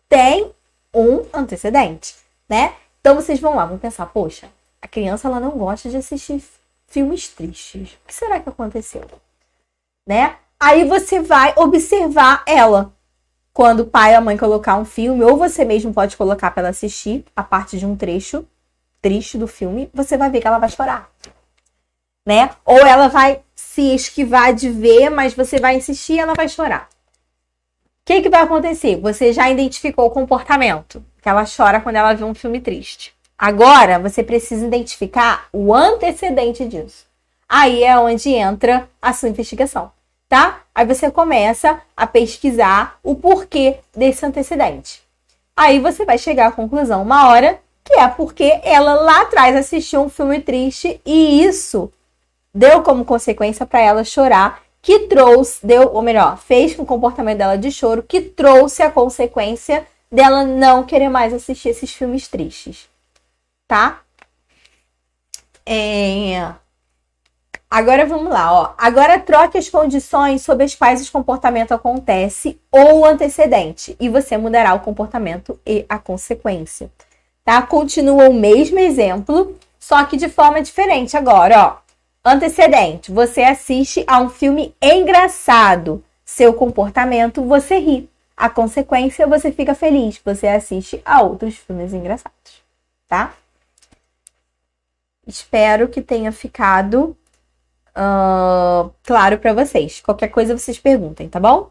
tem um antecedente, né? Então vocês vão lá, vão pensar: poxa, a criança ela não gosta de assistir filmes tristes. O que será que aconteceu? Né? Aí você vai observar ela. Quando o pai ou a mãe colocar um filme, ou você mesmo pode colocar para ela assistir a parte de um trecho, triste do filme, você vai ver que ela vai chorar, né? Ou ela vai se esquivar de ver, mas você vai insistir e ela vai chorar. O que vai acontecer? Você já identificou o comportamento, que ela chora quando ela vê um filme triste. Agora, você precisa identificar o antecedente disso. Aí é onde entra a sua investigação, tá? Aí você começa a pesquisar o porquê desse antecedente. Aí você vai chegar à conclusão uma hora, que é porque ela lá atrás assistiu um filme triste e isso deu como consequência para ela chorar, que trouxe, fez com o comportamento dela de choro, que trouxe a consequência dela não querer mais assistir esses filmes tristes, tá? Agora vamos lá, ó. Agora troque as condições sob as quais esse comportamento acontece ou o antecedente, e você mudará o comportamento e a consequência, tá? Continua o mesmo exemplo, só que de forma diferente agora, ó. Antecedente, você assiste a um filme engraçado. Seu comportamento, você ri. A consequência, você fica feliz. Você assiste a outros filmes engraçados, tá? Espero que tenha ficado claro para vocês. Qualquer coisa, vocês perguntem, tá bom?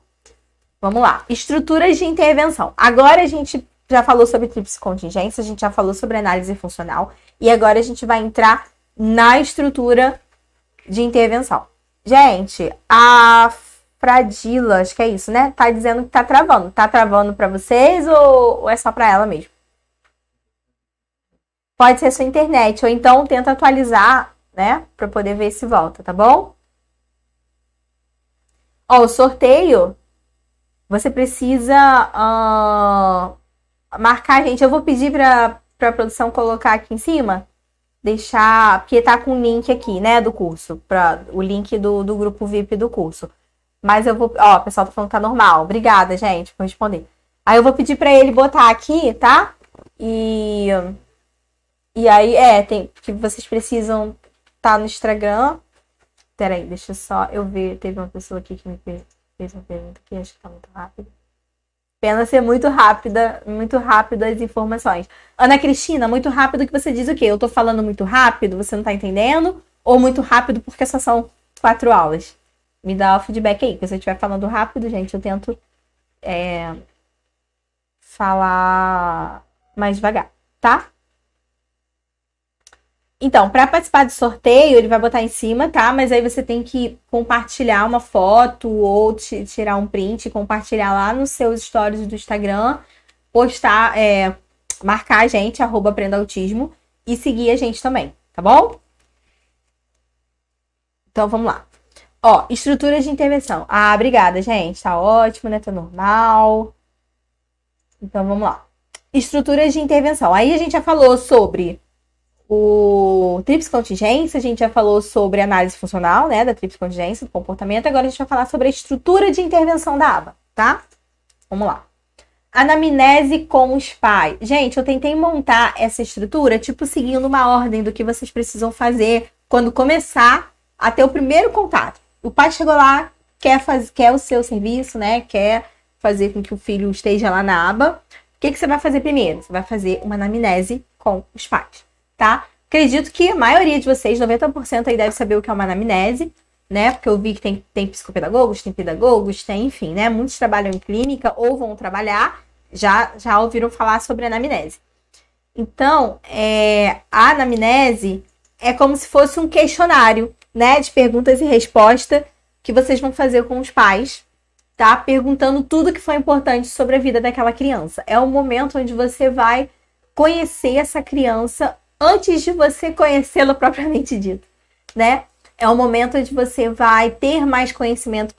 Vamos lá. Estruturas de intervenção. Agora a gente já falou sobre tríplice contingência, a gente já falou sobre análise funcional. E agora a gente vai entrar na estrutura de intervenção. Gente, a Fradila, acho que é isso, né? Tá dizendo que tá travando. Tá travando pra vocês ou é só pra ela mesmo? Pode ser sua internet, ou então tenta atualizar, né? Pra poder ver se volta, tá bom? Ó, o sorteio, você precisa marcar, gente. Eu vou pedir pra produção colocar aqui em cima. Deixar, porque tá com o link aqui, né, do curso, o link do grupo VIP do curso. Mas eu vou, ó, o pessoal tá falando que tá normal. Obrigada, gente, por responder. Aí eu vou pedir pra ele botar aqui, tá? E aí, tem, porque vocês precisam tá no Instagram. Peraí, deixa só eu ver, teve uma pessoa aqui que me fez uma pergunta que acho que tá muito rápido. Pena ser muito rápido as informações. Ana Cristina, muito rápido que você diz o quê? Eu tô falando muito rápido, você não tá entendendo? Ou muito rápido porque só são 4 aulas? Me dá o feedback aí. Se você estiver falando rápido, gente, eu tento falar mais devagar, tá? Então, para participar do sorteio, ele vai botar em cima, tá? Mas aí você tem que compartilhar uma foto ou tirar um print, compartilhar lá nos seus stories do Instagram, postar, marcar a gente, @aprendaautismo, e seguir a gente também, tá bom? Então, vamos lá. Ó, estruturas de intervenção. Ah, obrigada, gente. Tá ótimo, né? Tá normal. Então, vamos lá. Estruturas de intervenção. Aí a gente já falou sobre o tríplice contingência, a gente já falou sobre análise funcional, né, da tríplice contingência, do comportamento. Agora a gente vai falar sobre a estrutura de intervenção da aba, tá? Vamos lá. Anamnese com os pais. Gente, eu tentei montar essa estrutura, tipo, seguindo uma ordem do que vocês precisam fazer quando começar a ter o primeiro contato. O pai chegou lá, quer o seu serviço, né, quer fazer com que o filho esteja lá na aba. O que você vai fazer primeiro? Você vai fazer uma anamnese com os pais. Tá? Acredito que a maioria de vocês, 90% aí deve saber o que é uma anamnese, né? Porque eu vi que tem psicopedagogos, tem pedagogos, tem, enfim, né? Muitos trabalham em clínica ou vão trabalhar, já ouviram falar sobre anamnese. Então, a anamnese é como se fosse um questionário, né? De perguntas e respostas que vocês vão fazer com os pais, tá? Perguntando tudo que foi importante sobre a vida daquela criança. É o momento onde você vai conhecer essa criança antes de você conhecê-la propriamente dito, né? É o momento onde você vai ter mais conhecimento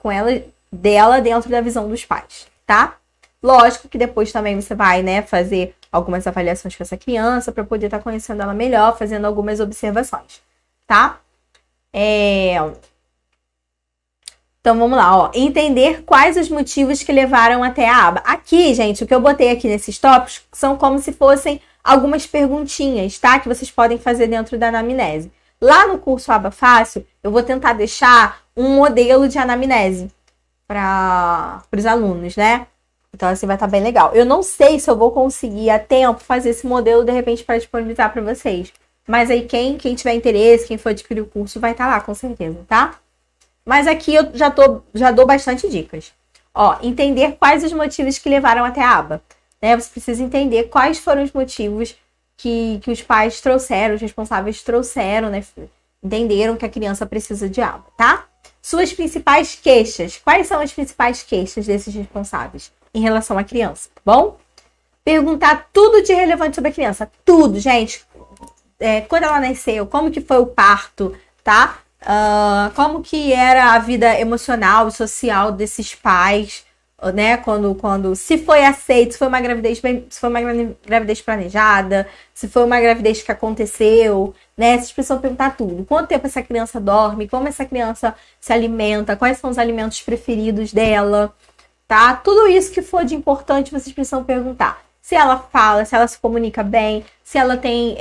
dela dentro da visão dos pais, tá? Lógico que depois também você vai, né, fazer algumas avaliações com essa criança para poder estar conhecendo ela melhor, fazendo algumas observações, tá? Então, vamos lá, ó. Entender quais os motivos que levaram até a aba. Aqui, gente, o que eu botei aqui nesses tópicos são como se fossem algumas perguntinhas, tá? Que vocês podem fazer dentro da anamnese. Lá no curso Aba Fácil, eu vou tentar deixar um modelo de anamnese para os alunos, né? Então, assim, vai estar bem legal. Eu não sei se eu vou conseguir a tempo fazer esse modelo, de repente, para disponibilizar para vocês. Mas aí quem tiver interesse, quem for adquirir o curso, vai estar lá, com certeza, tá? Mas aqui eu já dou bastante dicas. Ó, entender quais os motivos que levaram até a aba. Né? Você precisa entender quais foram os motivos que os pais trouxeram, os responsáveis trouxeram, né? Entenderam que a criança precisa de aba, tá? Suas principais queixas. Quais são as principais queixas desses responsáveis em relação à criança, tá bom? Perguntar tudo de relevante sobre a criança. Tudo, gente. Quando ela nasceu, como que foi o parto, tá? Como que era a vida emocional e social desses pais, né? Se foi aceito, se foi uma gravidez planejada, se foi uma gravidez que aconteceu, né? Vocês precisam perguntar tudo. Quanto tempo essa criança dorme, como essa criança se alimenta, quais são os alimentos preferidos dela, tá? Tudo isso que for de importante, vocês precisam perguntar. Se ela fala, se ela se comunica bem, se ela tem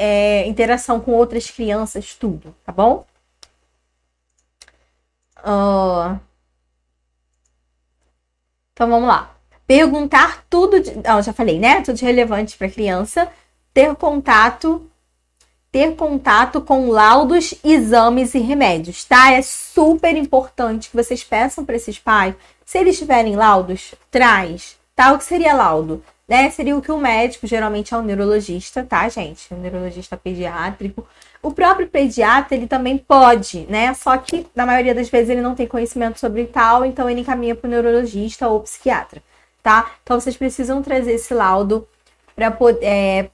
interação com outras crianças, tudo, tá bom? Então vamos lá. Perguntar tudo já falei, né? Tudo de relevante para a criança. Ter contato com laudos, exames e remédios, tá? É super importante que vocês peçam para esses pais. Se eles tiverem laudos, traz, tá? O que seria laudo? Né? Seria o que o médico, geralmente é um neurologista, tá, gente? Um neurologista pediátrico. O próprio pediatra, ele também pode, né? Só que, na maioria das vezes, ele não tem conhecimento sobre tal, então ele encaminha para o neurologista ou psiquiatra, tá? Então, vocês precisam trazer esse laudo para poder...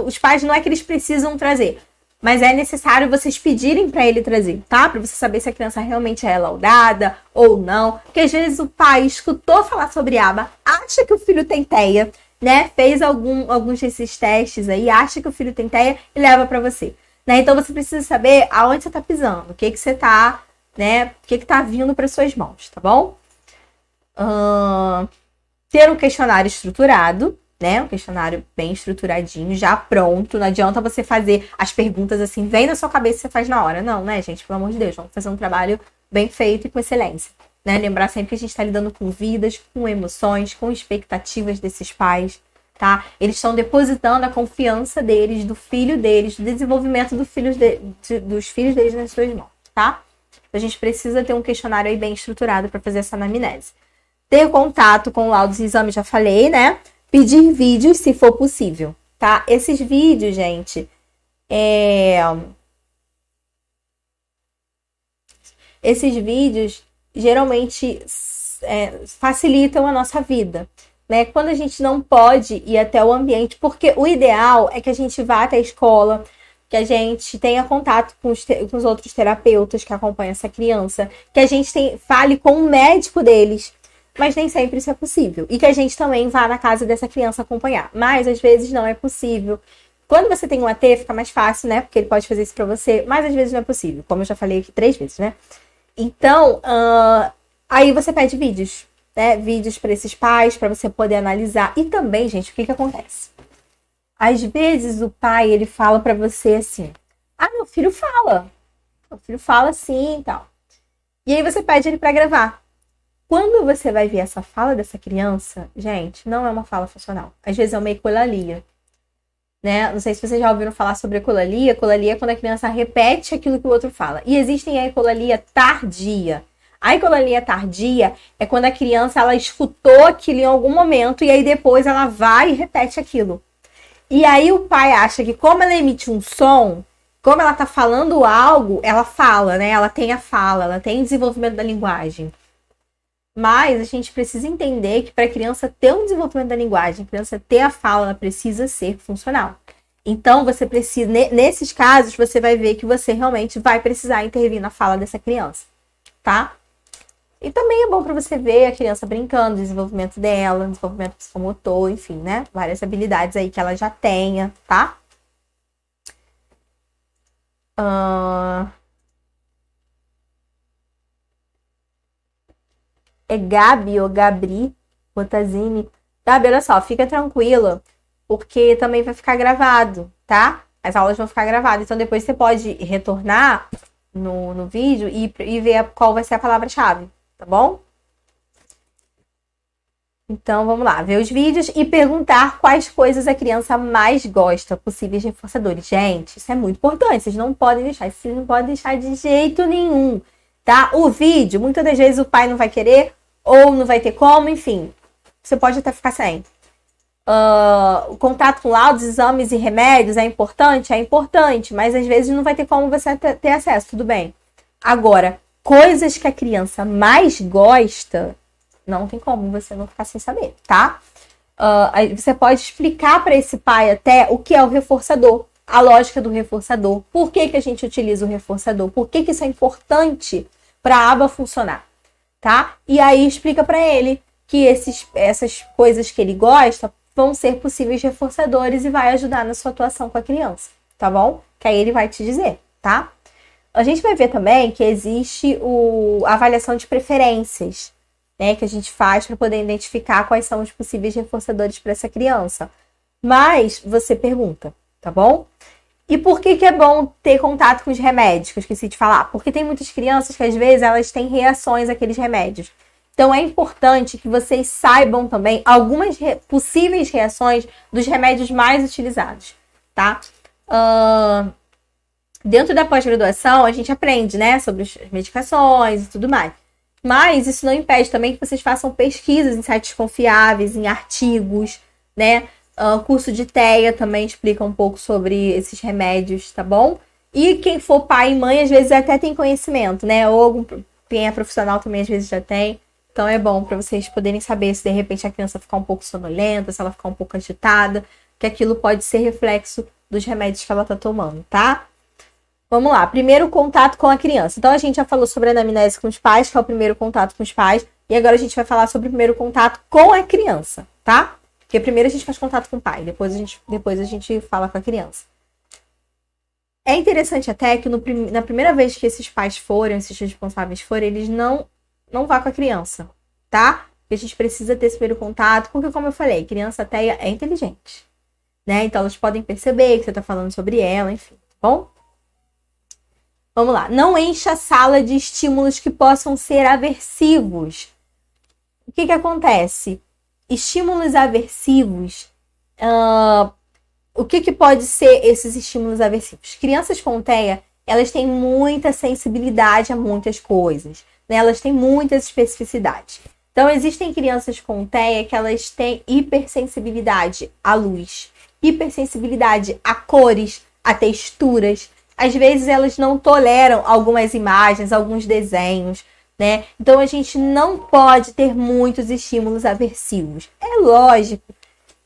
os pais, não é que eles precisam trazer, mas é necessário vocês pedirem para ele trazer, tá? Para você saber se a criança realmente é laudada ou não. Porque, às vezes, o pai escutou falar sobre aba, acha que o filho tem TEA, né? Fez alguns desses testes aí, acha que o filho tem TEA e leva para você. Né? Então, você precisa saber aonde você tá pisando, o que você tá, né? O que tá vindo para suas mãos, tá bom? Ter um questionário estruturado, né? Um questionário bem estruturadinho, já pronto. Não adianta você fazer as perguntas assim, vem na sua cabeça e você faz na hora. Não, né, gente? Pelo amor de Deus, vamos fazer um trabalho bem feito e com excelência. Né? Lembrar sempre que a gente está lidando com vidas, com emoções, com expectativas desses pais, tá? Eles estão depositando a confiança deles, do filho deles, do desenvolvimento dos filhos deles nas suas mãos, tá? A gente precisa ter um questionário aí bem estruturado para fazer essa anamnese. Ter contato com laudos e exames, já falei, né? Pedir vídeos, se for possível, tá? Esses vídeos, gente, esses vídeos geralmente facilitam a nossa vida, né? Quando a gente não pode ir até o ambiente, porque o ideal é que a gente vá até a escola, que a gente tenha contato com os outros terapeutas que acompanham essa criança, que a gente fale com o médico deles, mas nem sempre isso é possível. E que a gente também vá na casa dessa criança acompanhar. Mas, às vezes, não é possível. Quando você tem um AT, fica mais fácil, né? Porque ele pode fazer isso pra você. Mas, às vezes, não é possível. Como eu já falei aqui 3 vezes, né? Então, aí você pede vídeos. Né? Vídeos para esses pais, para você poder analisar. E também, gente, o que acontece? Às vezes, o pai, ele fala pra você assim... meu filho fala. Meu filho fala assim e tal. E aí, você pede ele pra gravar. Quando você vai ver essa fala dessa criança, gente, não é uma fala funcional. Às vezes é uma ecolalia, né? Não sei se vocês já ouviram falar sobre ecolalia. Ecolalia é quando a criança repete aquilo que o outro fala. E existem a ecolalia tardia. A ecolalia tardia é quando a criança, ela escutou aquilo em algum momento e aí depois ela vai e repete aquilo. E aí o pai acha que como ela emite um som, como ela tá falando algo, ela fala, né? Ela tem a fala, ela tem desenvolvimento da linguagem. Mas a gente precisa entender que para a criança ter um desenvolvimento da linguagem, a criança ter a fala, ela precisa ser funcional. Então, você precisa, nesses casos, você vai ver que você realmente vai precisar intervir na fala dessa criança, tá? E também é bom para você ver a criança brincando, o desenvolvimento dela, desenvolvimento psicomotor, enfim, né? Várias habilidades aí que ela já tenha, tá? É Gabi ou Gabri Botazini. Gabi, olha só, fica tranquila, porque também vai ficar gravado, tá? As aulas vão ficar gravadas, então depois você pode retornar no vídeo e ver qual vai ser a palavra-chave, tá bom? Então, vamos lá, ver os vídeos e perguntar quais coisas a criança mais gosta, possíveis reforçadores. Gente, isso é muito importante, vocês não podem deixar de jeito nenhum, tá? O vídeo, muitas das vezes o pai não vai querer ou não vai ter como, enfim, você pode até ficar sem. O contato com laudos, exames e remédios é importante, mas às vezes não vai ter como você ter acesso, tudo bem. Agora, coisas que a criança mais gosta, não tem como você não ficar sem saber, tá? Você pode explicar para esse pai até o que é o reforçador, a lógica do reforçador, por que a gente utiliza o reforçador, por que isso é importante para a aba funcionar, tá? E aí explica para ele que essas coisas que ele gosta vão ser possíveis reforçadores e vai ajudar na sua atuação com a criança, tá bom? Que aí ele vai te dizer, tá? A gente vai ver também que existe a avaliação de preferências, né, que a gente faz para poder identificar quais são os possíveis reforçadores para essa criança. Mas você pergunta, tá bom? E por que é bom ter contato com os remédios? Que eu esqueci de falar. Porque tem muitas crianças que às vezes elas têm reações àqueles remédios. Então é importante que vocês saibam também algumas possíveis reações dos remédios mais utilizados, tá? Dentro da pós-graduação a gente aprende, né, sobre as medicações e tudo mais. Mas isso não impede também que vocês façam pesquisas em sites confiáveis, em artigos, né? Curso de TEA também explica um pouco sobre esses remédios, tá bom? E quem for pai e mãe, às vezes até tem conhecimento, né? Ou quem é profissional também às vezes já tem. Então é bom para vocês poderem saber se de repente a criança ficar um pouco sonolenta, se ela ficar um pouco agitada, que aquilo pode ser reflexo dos remédios que ela tá tomando, tá? Vamos lá, primeiro contato com a criança. Então a gente já falou sobre a anamnese com os pais, que é o primeiro contato com os pais, e agora a gente vai falar sobre o primeiro contato com a criança, tá? Porque primeiro a gente faz contato com o pai, depois a gente fala com a criança. É interessante até que na primeira vez que esses pais forem, esses responsáveis forem, eles não vá com a criança, tá? Porque a gente precisa ter esse primeiro contato, porque como eu falei, criança até é inteligente, né? Então elas podem perceber que você tá falando sobre ela, enfim, tá bom? Vamos lá. Não encha a sala de estímulos que possam ser aversivos. O que acontece? Estímulos aversivos. O que pode ser esses estímulos aversivos? Crianças com TEA, elas têm muita sensibilidade a muitas coisas, né? Elas têm muitas especificidades. Então, existem crianças com TEA que elas têm hipersensibilidade à luz, hipersensibilidade a cores, a texturas. Às vezes elas não toleram algumas imagens, alguns desenhos, né? Então a gente não pode ter muitos estímulos aversivos. É lógico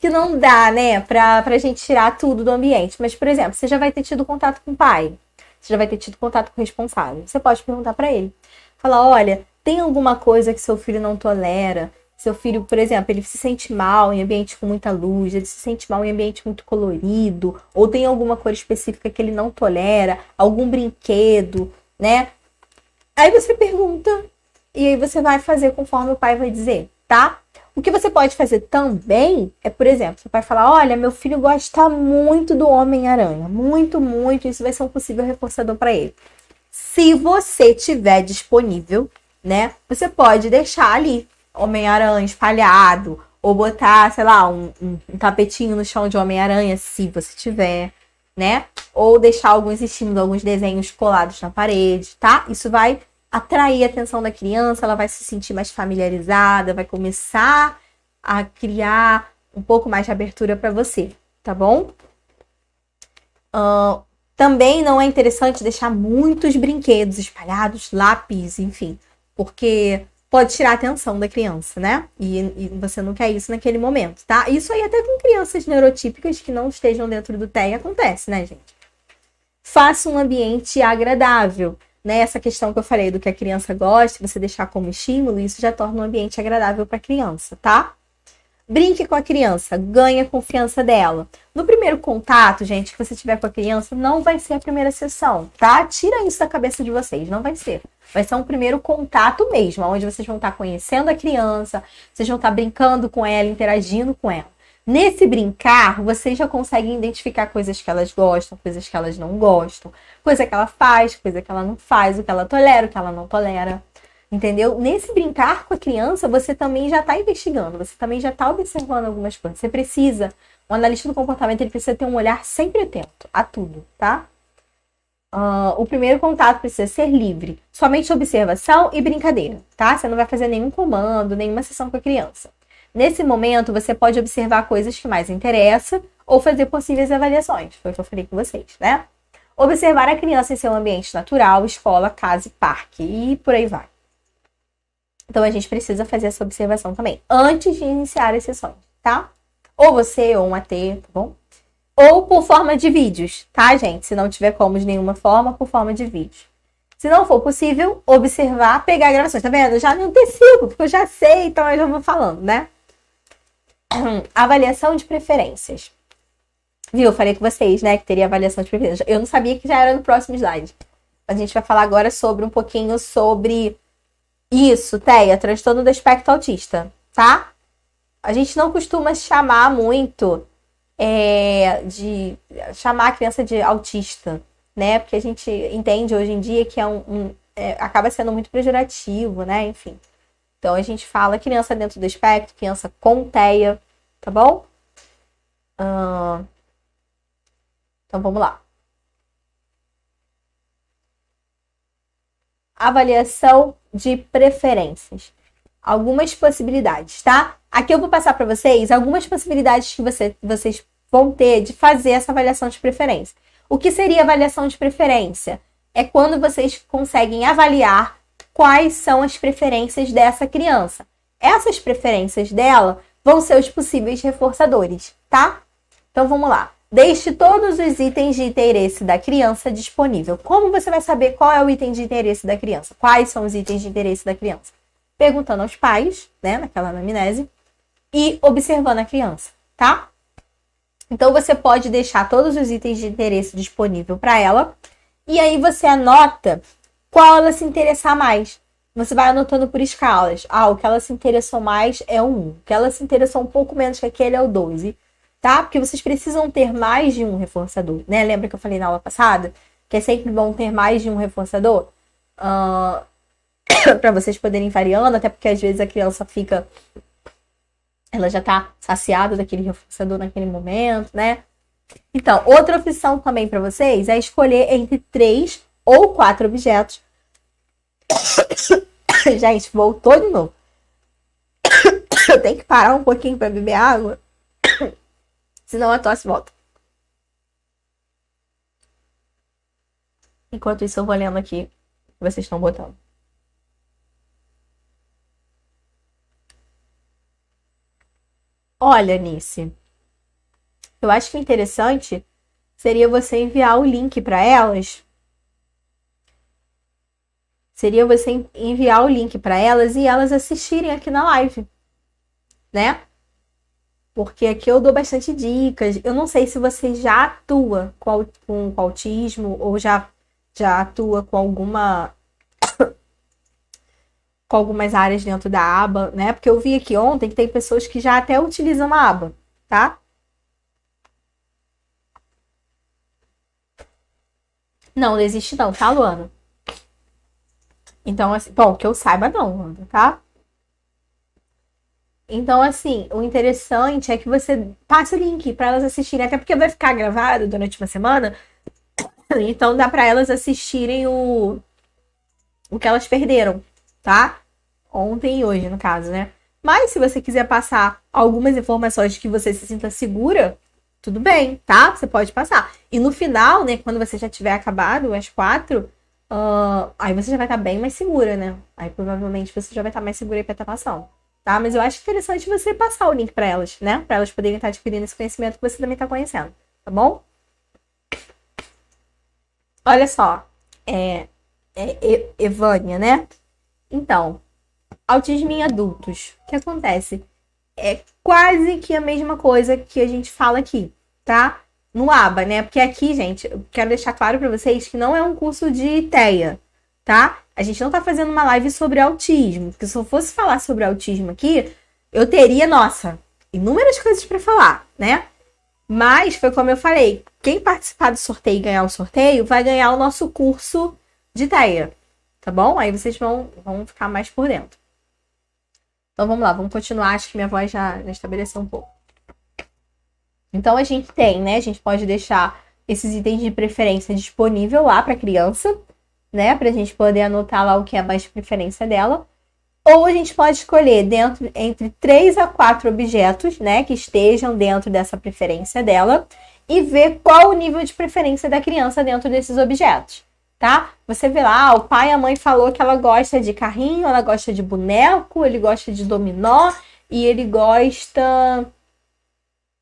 que não dá, né, pra gente tirar tudo do ambiente. Mas, por exemplo, você já vai ter tido contato com o pai, você já vai ter tido contato com o responsável. Você pode perguntar para ele. Falar, olha, tem alguma coisa que seu filho não tolera? Seu filho, por exemplo, ele se sente mal em ambiente com muita luz, ele se sente mal em ambiente muito colorido, ou tem alguma cor específica que ele não tolera, algum brinquedo, né? Aí você pergunta e aí você vai fazer conforme o pai vai dizer, tá? O que você pode fazer também é, por exemplo, seu pai falar, olha, meu filho gosta muito do Homem-Aranha, muito, muito, isso vai ser um possível reforçador para ele. Se você tiver disponível, né, você pode deixar ali Homem-Aranha espalhado, ou botar, sei lá, um tapetinho no chão de Homem-Aranha, se você tiver, né? Ou deixar alguns estímulos, alguns desenhos colados na parede, tá? Isso vai atrair a atenção da criança, ela vai se sentir mais familiarizada, vai começar a criar um pouco mais de abertura para você, tá bom? Também não é interessante deixar muitos brinquedos espalhados, lápis, enfim, porque pode tirar a atenção da criança, né? E você não quer isso naquele momento, tá? Isso aí até com crianças neurotípicas que não estejam dentro do TEA acontece, né, gente? Faça um ambiente agradável, né? Essa questão que eu falei do que a criança gosta, você deixar como estímulo, isso já torna um ambiente agradável para a criança, tá? Brinque com a criança, ganhe a confiança dela. No primeiro contato, gente, que você tiver com a criança, não vai ser a primeira sessão, tá? Tira isso da cabeça de vocês, não vai ser. Vai ser um primeiro contato mesmo, onde vocês vão estar conhecendo a criança, vocês vão estar brincando com ela, interagindo com ela. Nesse brincar, vocês já conseguem identificar coisas que elas gostam, coisas que elas não gostam, coisa que ela faz, coisa que ela não faz, o que ela tolera, o que ela não tolera. Entendeu? Nesse brincar com a criança, você também já está investigando, você também já está observando algumas coisas. Você precisa, o analista do comportamento, ele precisa ter um olhar sempre atento a tudo, tá? O primeiro contato precisa ser livre, somente observação e brincadeira, tá? Você não vai fazer nenhum comando, nenhuma sessão com a criança. Nesse momento, você pode observar coisas que mais interessam ou fazer possíveis avaliações, foi o que eu falei com vocês, né? Observar a criança em seu ambiente natural, escola, casa e parque, e por aí vai. Então, a gente precisa fazer essa observação também, antes de iniciar as sessões, tá? Ou você, ou um AT, tá bom? Ou por forma de vídeos, tá, gente? Se não tiver como de nenhuma forma, por forma de vídeo. Se não for possível, observar, pegar gravações. Tá vendo? Eu já me antecipo, porque eu já sei, então eu já vou falando, né? Avaliação de preferências. Viu? Eu falei com vocês, né, que teria avaliação de preferências. Eu não sabia que já era no próximo slide. A gente vai falar agora sobre um pouquinho sobre isso, Teia, transtorno do espectro autista, tá? A gente não costuma chamar muito de chamar a criança de autista, né? Porque a gente entende hoje em dia que acaba sendo muito pejorativo, né? Enfim. Então a gente fala criança dentro do espectro, criança com TEA, tá bom? Então vamos lá. Avaliação de preferências. Algumas possibilidades, tá? Aqui eu vou passar para vocês algumas possibilidades que vocês vão ter de fazer essa avaliação de preferência. O que seria avaliação de preferência? É quando vocês conseguem avaliar quais são as preferências dessa criança. Essas preferências dela vão ser os possíveis reforçadores, tá? Então vamos lá. Deixe todos os itens de interesse da criança disponível. Como você vai saber qual é o item de interesse da criança? Quais são os itens de interesse da criança? Perguntando aos pais, né, naquela anamnese, e observando a criança, tá? Então você pode deixar todos os itens de interesse disponível para ela, e aí você anota qual ela se interessar mais. Você vai anotando por escalas. O que ela se interessou mais é o 1. O que ela se interessou um pouco menos que aquele é o 12. Tá? Porque vocês precisam ter mais de um reforçador, né? Lembra que eu falei na aula passada? Que é sempre bom ter mais de um reforçador? Para vocês poderem ir variando, até porque às vezes a criança fica... Ela já tá saciada daquele reforçador naquele momento, né? Então, outra opção também para vocês é escolher entre 3 ou 4 objetos. Gente, voltou de novo. Eu tenho que parar um pouquinho para beber água. Senão a tosse volta. Enquanto isso, eu vou lendo aqui o que vocês estão botando. Olha, Nice, eu acho que o interessante seria você enviar o link para elas. Seria você enviar o link para elas e elas assistirem aqui na live, né? Porque aqui eu dou bastante dicas. Eu não sei se você já atua com autismo ou já atua com algumas áreas dentro da aba, né? Porque eu vi aqui ontem que tem pessoas que já até utilizam a aba, tá? Não existe não, tá, Luana? Então, assim, bom, que eu saiba não, Luana, tá? Então, assim, o interessante é que você passe o link para elas assistirem, até porque vai ficar gravado durante uma semana. Então, dá para elas assistirem o que elas perderam, tá? Ontem e hoje, no caso, né? Mas se você quiser passar algumas informações que você se sinta segura, tudo bem, tá? Você pode passar. E no final, né, quando você já tiver acabado as 4, aí você já vai estar bem mais segura, né? Aí provavelmente você já vai estar mais segura aí pra estar passando. Tá? Mas eu acho interessante você passar o link para elas, né? Para elas poderem estar adquirindo esse conhecimento que você também está conhecendo, tá bom? Olha só, Evânia, né? Então, autismo em adultos. O que acontece? É quase que a mesma coisa que a gente fala aqui, tá? No ABA, né? Porque aqui, gente, eu quero deixar claro para vocês que não é um curso de TEA, tá? A gente não tá fazendo uma live sobre autismo, porque se eu fosse falar sobre autismo aqui, eu teria, nossa, inúmeras coisas para falar, né? Mas foi como eu falei, quem participar do sorteio e ganhar o sorteio vai ganhar o nosso curso de TEA, tá bom? Aí vocês vão ficar mais por dentro. Então vamos lá, vamos continuar. Acho que minha voz já estabeleceu um pouco. Então a gente tem, né? A gente pode deixar esses itens de preferência disponível lá para a criança, né? Para a gente poder anotar lá o que é mais de preferência dela. Ou a gente pode escolher entre 3 a 4 objetos, né? Que estejam dentro dessa preferência dela e ver qual o nível de preferência da criança dentro desses objetos, tá? Você vê lá, o pai e a mãe falou que ela gosta de carrinho, ela gosta de boneco, ele gosta de dominó e ele gosta...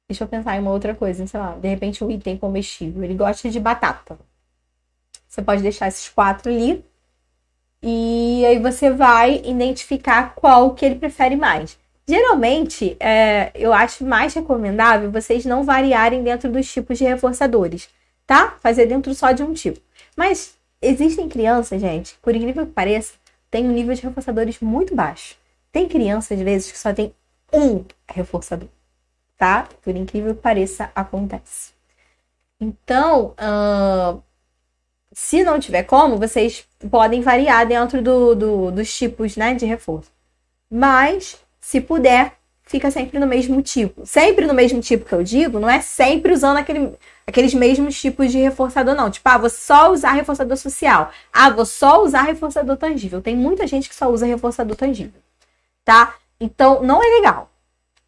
Deixa eu pensar em uma outra coisa, sei lá, de repente um item comestível. Ele gosta de batata. Você pode deixar esses 4 ali e aí você vai identificar qual que ele prefere mais. Geralmente, eu acho mais recomendável vocês não variarem dentro dos tipos de reforçadores, tá? Fazer dentro só de um tipo. Mas existem crianças, gente, por incrível que pareça, tem um nível de reforçadores muito baixo. Tem crianças, às vezes, que só tem um reforçador, tá? Por incrível que pareça, acontece. Então, se não tiver como, vocês podem variar dentro dos tipos, né, de reforço. Mas, se puder, fica sempre no mesmo tipo. Sempre no mesmo tipo que eu digo, não é sempre usando aqueles mesmos tipos de reforçador, não. Tipo, vou só usar reforçador social. Vou só usar reforçador tangível. Tem muita gente que só usa reforçador tangível, tá? Então, não é legal.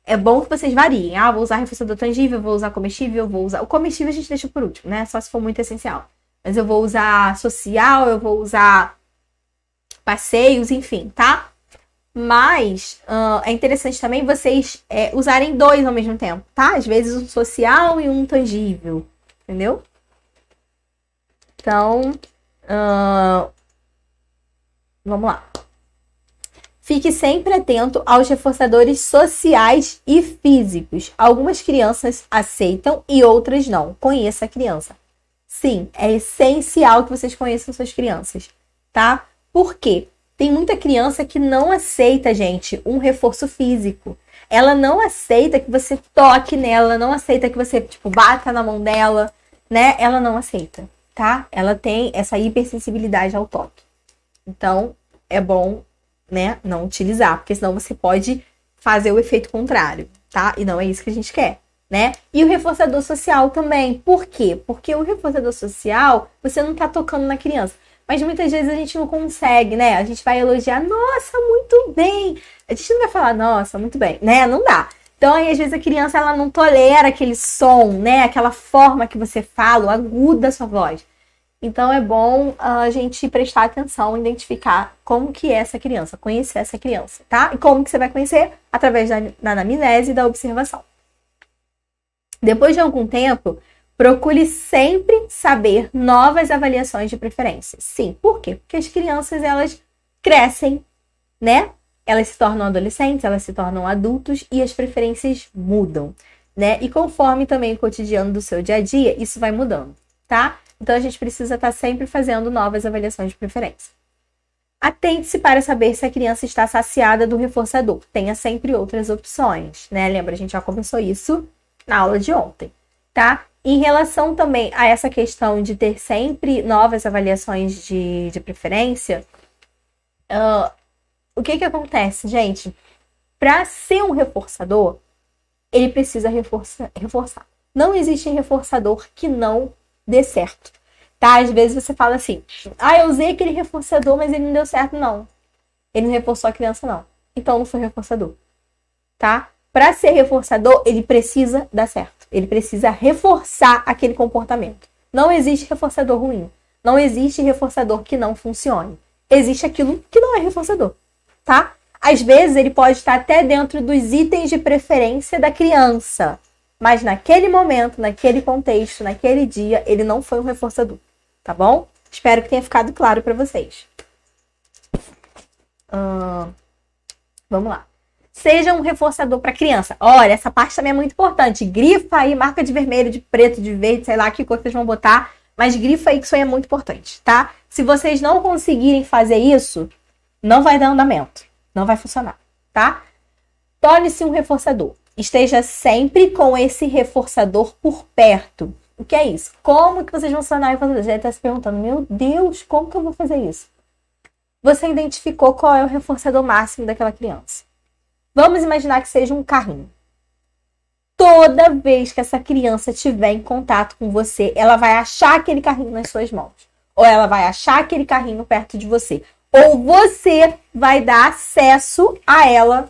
É bom que vocês variem. Vou usar reforçador tangível, vou usar comestível, vou usar... O comestível a gente deixa por último, né? Só se for muito essencial. Mas eu vou usar social, eu vou usar passeios, enfim, tá? Mas é interessante também vocês usarem 2 ao mesmo tempo, tá? Às vezes um social e um tangível, entendeu? Então, vamos lá. Fique sempre atento aos reforçadores sociais e físicos. Algumas crianças aceitam e outras não. Conheça a criança. Sim, é essencial que vocês conheçam suas crianças, tá? Por quê? Tem muita criança que não aceita, gente, um reforço físico. Ela não aceita que você toque nela, não aceita que você, bata na mão dela, né? Ela não aceita, tá? Ela tem essa hipersensibilidade ao toque. Então, é bom, né, não utilizar, porque senão você pode fazer o efeito contrário, tá? E não é isso que a gente quer, né? E o reforçador social também. Por quê? Porque o reforçador social, você não tá tocando na criança. Mas muitas vezes a gente não consegue, né? A gente vai elogiar, nossa, muito bem. A gente não vai falar, nossa, muito bem, né? Não dá. Então, aí, às vezes, a criança, ela não tolera aquele som, né? Aquela forma que você fala, o agudo da sua voz. Então, é bom a gente prestar atenção, identificar como que é essa criança, conhecer essa criança, tá? E como que você vai conhecer? Através da anamnese e da observação. Depois de algum tempo, procure sempre saber novas avaliações de preferência. Sim, por quê? Porque as crianças, elas crescem, né? Elas se tornam adolescentes, elas se tornam adultos e as preferências mudam, né? E conforme também o cotidiano do seu dia a dia, isso vai mudando, tá? Então, a gente precisa estar sempre fazendo novas avaliações de preferência. Atente-se para saber se a criança está saciada do reforçador. Tenha sempre outras opções, né? Lembra, a gente já começou isso na aula de ontem, tá? Em relação também a essa questão de ter sempre novas avaliações de preferência, o que acontece, gente? Para ser um reforçador, ele precisa reforçar. Não existe reforçador que não dê certo, tá? Às vezes você fala assim, eu usei aquele reforçador, mas ele não deu certo, não. Ele não reforçou a criança, não. Então, não foi reforçador, tá? Para ser reforçador, ele precisa dar certo. Ele precisa reforçar aquele comportamento. Não existe reforçador ruim. Não existe reforçador que não funcione. Existe aquilo que não é reforçador, tá? Às vezes, ele pode estar até dentro dos itens de preferência da criança. Mas naquele momento, naquele contexto, naquele dia, ele não foi um reforçador, tá bom? Espero que tenha ficado claro para vocês. Vamos lá. Seja um reforçador para criança. Olha, essa parte também é muito importante. Grifa aí, marca de vermelho, de preto, de verde, sei lá que cor vocês vão botar. Mas grifa aí que isso aí é muito importante, tá? Se vocês não conseguirem fazer isso, não vai dar andamento. Não vai funcionar, tá? Torne-se um reforçador. Esteja sempre com esse reforçador por perto. O que é isso? Como que vocês vão se tornar reforçador? Você já está se perguntando, meu Deus, como que eu vou fazer isso? você identificou qual é o reforçador máximo daquela criança. Vamos imaginar que seja um carrinho. Toda vez que essa criança estiver em contato com você, ela vai achar aquele carrinho nas suas mãos. Ou ela vai achar aquele carrinho perto de você. Ou você vai dar acesso a ela,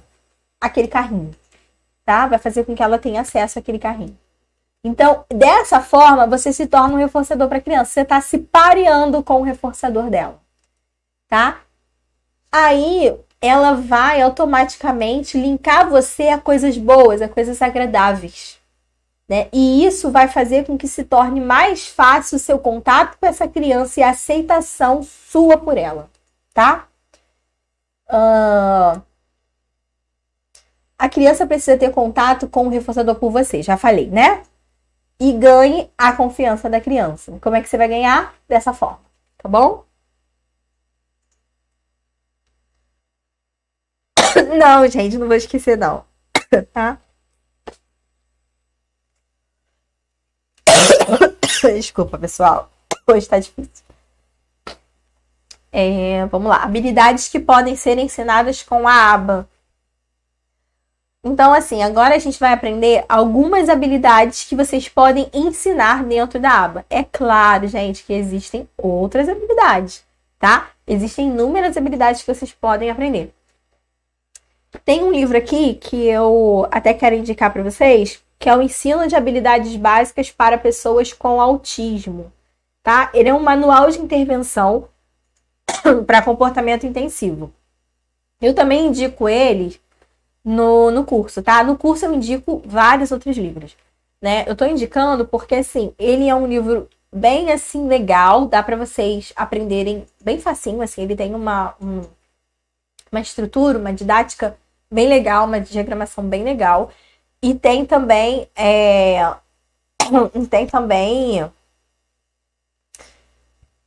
aquele carrinho. Tá? Vai fazer com que ela tenha acesso àquele carrinho. Então, dessa forma, você se torna um reforçador para a criança. Você está se pareando com o reforçador dela. Tá? Aí, ela vai automaticamente linkar você a coisas boas, a coisas agradáveis. Né? E isso vai fazer com que se torne mais fácil o seu contato com essa criança e a aceitação sua por ela. Tá? A criança precisa ter contato com o reforçador por você, já falei, né? E ganhe a confiança da criança. Como é que você vai ganhar? Dessa forma, tá bom? Não, gente, não vou esquecer, não. Tá? Desculpa, pessoal. Hoje tá difícil. Vamos lá. Habilidades que podem ser ensinadas com a aba. Então, assim, agora a gente vai aprender algumas habilidades que vocês podem ensinar dentro da aba. É claro, gente, que existem outras habilidades, tá? Existem inúmeras habilidades que vocês podem aprender. Tem um livro aqui que eu até quero indicar para vocês, que é o Ensino de Habilidades Básicas para Pessoas com Autismo, tá? Ele é um manual de intervenção para comportamento intensivo. Eu também indico ele no curso, tá? No curso eu indico vários outros livros, né? Eu tô indicando porque, assim, ele é um livro bem, assim, legal, dá para vocês aprenderem bem facinho, assim, ele tem uma estrutura, uma didática bem legal, uma diagramação bem legal, e tem também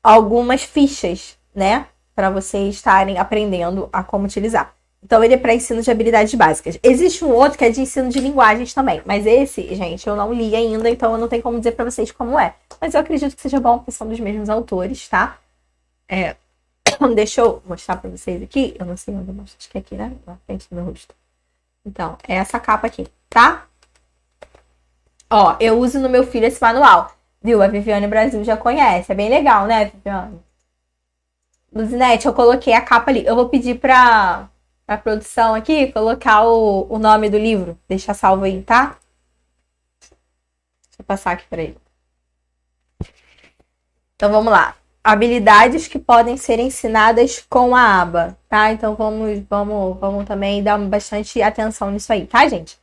algumas fichas, né? Para vocês estarem aprendendo a como utilizar. Então, ele é para ensino de habilidades básicas. Existe um outro que é de ensino de linguagens também. Mas esse, gente, eu não li ainda, então eu não tenho como dizer para vocês como é. Mas eu acredito que seja bom, porque são dos mesmos autores, tá? Deixa eu mostrar para vocês aqui. Eu não sei onde eu mostro. Acho que é aqui, né? Na frente do meu rosto. Então, é essa capa aqui, tá? Ó, eu uso no meu filho esse manual. Viu? A Viviane Brasil já conhece. É bem legal, né, Viviane? Luzinete, eu coloquei a capa ali. Eu vou pedir pra produção aqui colocar o nome do livro. Deixa salvo aí, tá? Deixa eu passar aqui pra ele. Então, vamos lá. Habilidades que podem ser ensinadas com a aba, tá? Então, vamos também dar bastante atenção nisso aí, tá, gente?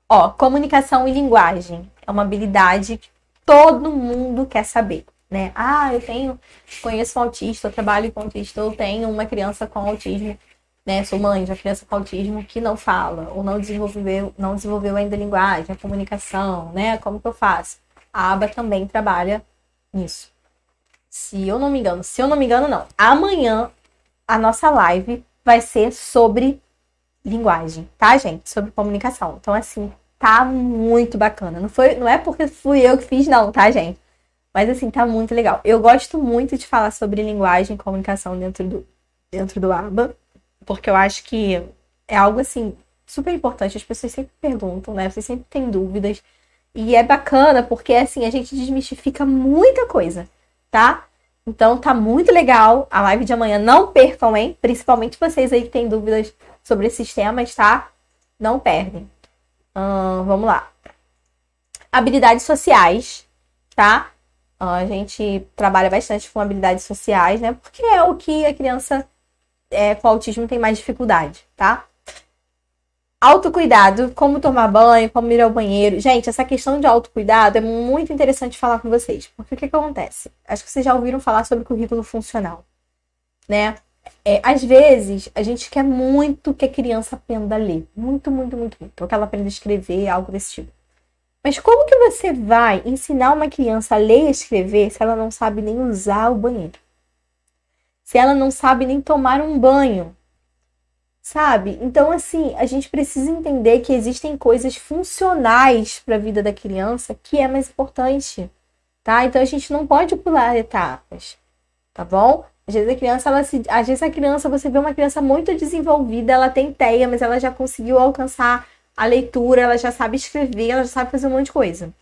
Ó, comunicação e linguagem. É uma habilidade que todo mundo quer saber, né? Ah, conheço um autista, eu trabalho com autista, eu tenho uma criança com autismo, né? Sou mãe de uma criança com autismo que não fala, ou não desenvolveu ainda a linguagem, a comunicação, né? Como que eu faço? A aba também trabalha nisso. Se eu não me engano, não. Amanhã a nossa live vai ser sobre linguagem, tá, gente? Sobre comunicação. Então, assim, tá muito bacana. Não é porque fui eu que fiz, não, tá, gente? Mas, assim, tá muito legal. Eu gosto muito de falar sobre linguagem e comunicação dentro do aba, porque eu acho que é algo, assim, super importante. As pessoas sempre perguntam, né? Vocês sempre têm dúvidas. E é bacana porque, assim, a gente desmistifica muita coisa, tá? Então, tá muito legal a live de amanhã. Não percam, hein? Principalmente vocês aí que têm dúvidas sobre esses temas, tá? Não perdem. Vamos lá. Habilidades sociais, tá? A gente trabalha bastante com habilidades sociais, né? Porque é o que a criança com autismo tem mais dificuldade, tá? Autocuidado, como tomar banho, como ir ao banheiro. Gente, essa questão de autocuidado é muito interessante falar com vocês. Porque o que acontece? Acho que vocês já ouviram falar sobre currículo funcional, né? Às vezes, a gente quer muito que a criança aprenda a ler. Muito, muito, muito, muito. Ou que ela aprenda a escrever, algo desse tipo. Mas como que você vai ensinar uma criança a ler e escrever se ela não sabe nem usar o banheiro? Se ela não sabe nem tomar um banho? Sabe? Então, assim, a gente precisa entender que existem coisas funcionais para a vida da criança que é mais importante, tá? Então, a gente não pode pular etapas, tá bom? Às vezes a criança, você vê uma criança muito desenvolvida, ela tem TEA, mas ela já conseguiu alcançar a leitura, ela já sabe escrever, ela já sabe fazer um monte de coisa.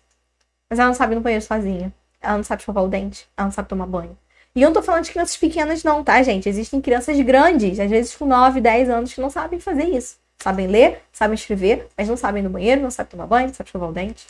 Mas ela não sabe ir no banheiro sozinha. Ela não sabe escovar o dente, ela não sabe tomar banho. E eu não tô falando de crianças pequenas não, tá, gente? Existem crianças grandes, às vezes com 9, 10 anos, que não sabem fazer isso. Sabem ler, sabem escrever, mas não sabem ir no banheiro, não sabem tomar banho, não sabem escovar o dente,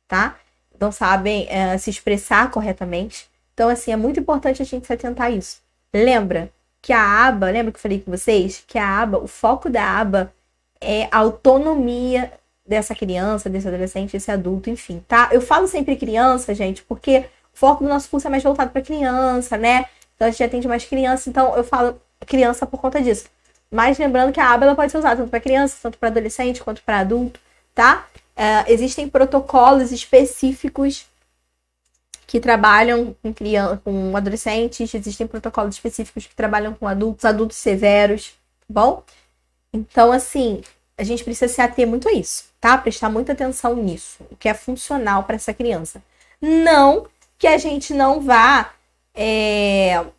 tá? Não sabem se expressar corretamente. Então, assim, é muito importante a gente se atentar a isso. Lembra que a aba, lembra que eu falei com vocês? Que a aba, o foco da aba é a autonomia dessa criança, desse adolescente, desse adulto, enfim, tá? Eu falo sempre criança, gente, porque o foco do nosso curso é mais voltado para criança, né? Então a gente atende mais criança, então eu falo criança por conta disso. Mas lembrando que a aba ela pode ser usada tanto para criança, tanto para adolescente, quanto para adulto, tá? Existem protocolos específicos que trabalham com criança, com adolescentes, existem protocolos específicos que trabalham com adultos, adultos severos, tá bom? Então, assim, a gente precisa se ater muito a isso, tá? Prestar muita atenção nisso, o que é funcional para essa criança. Não que a gente não vá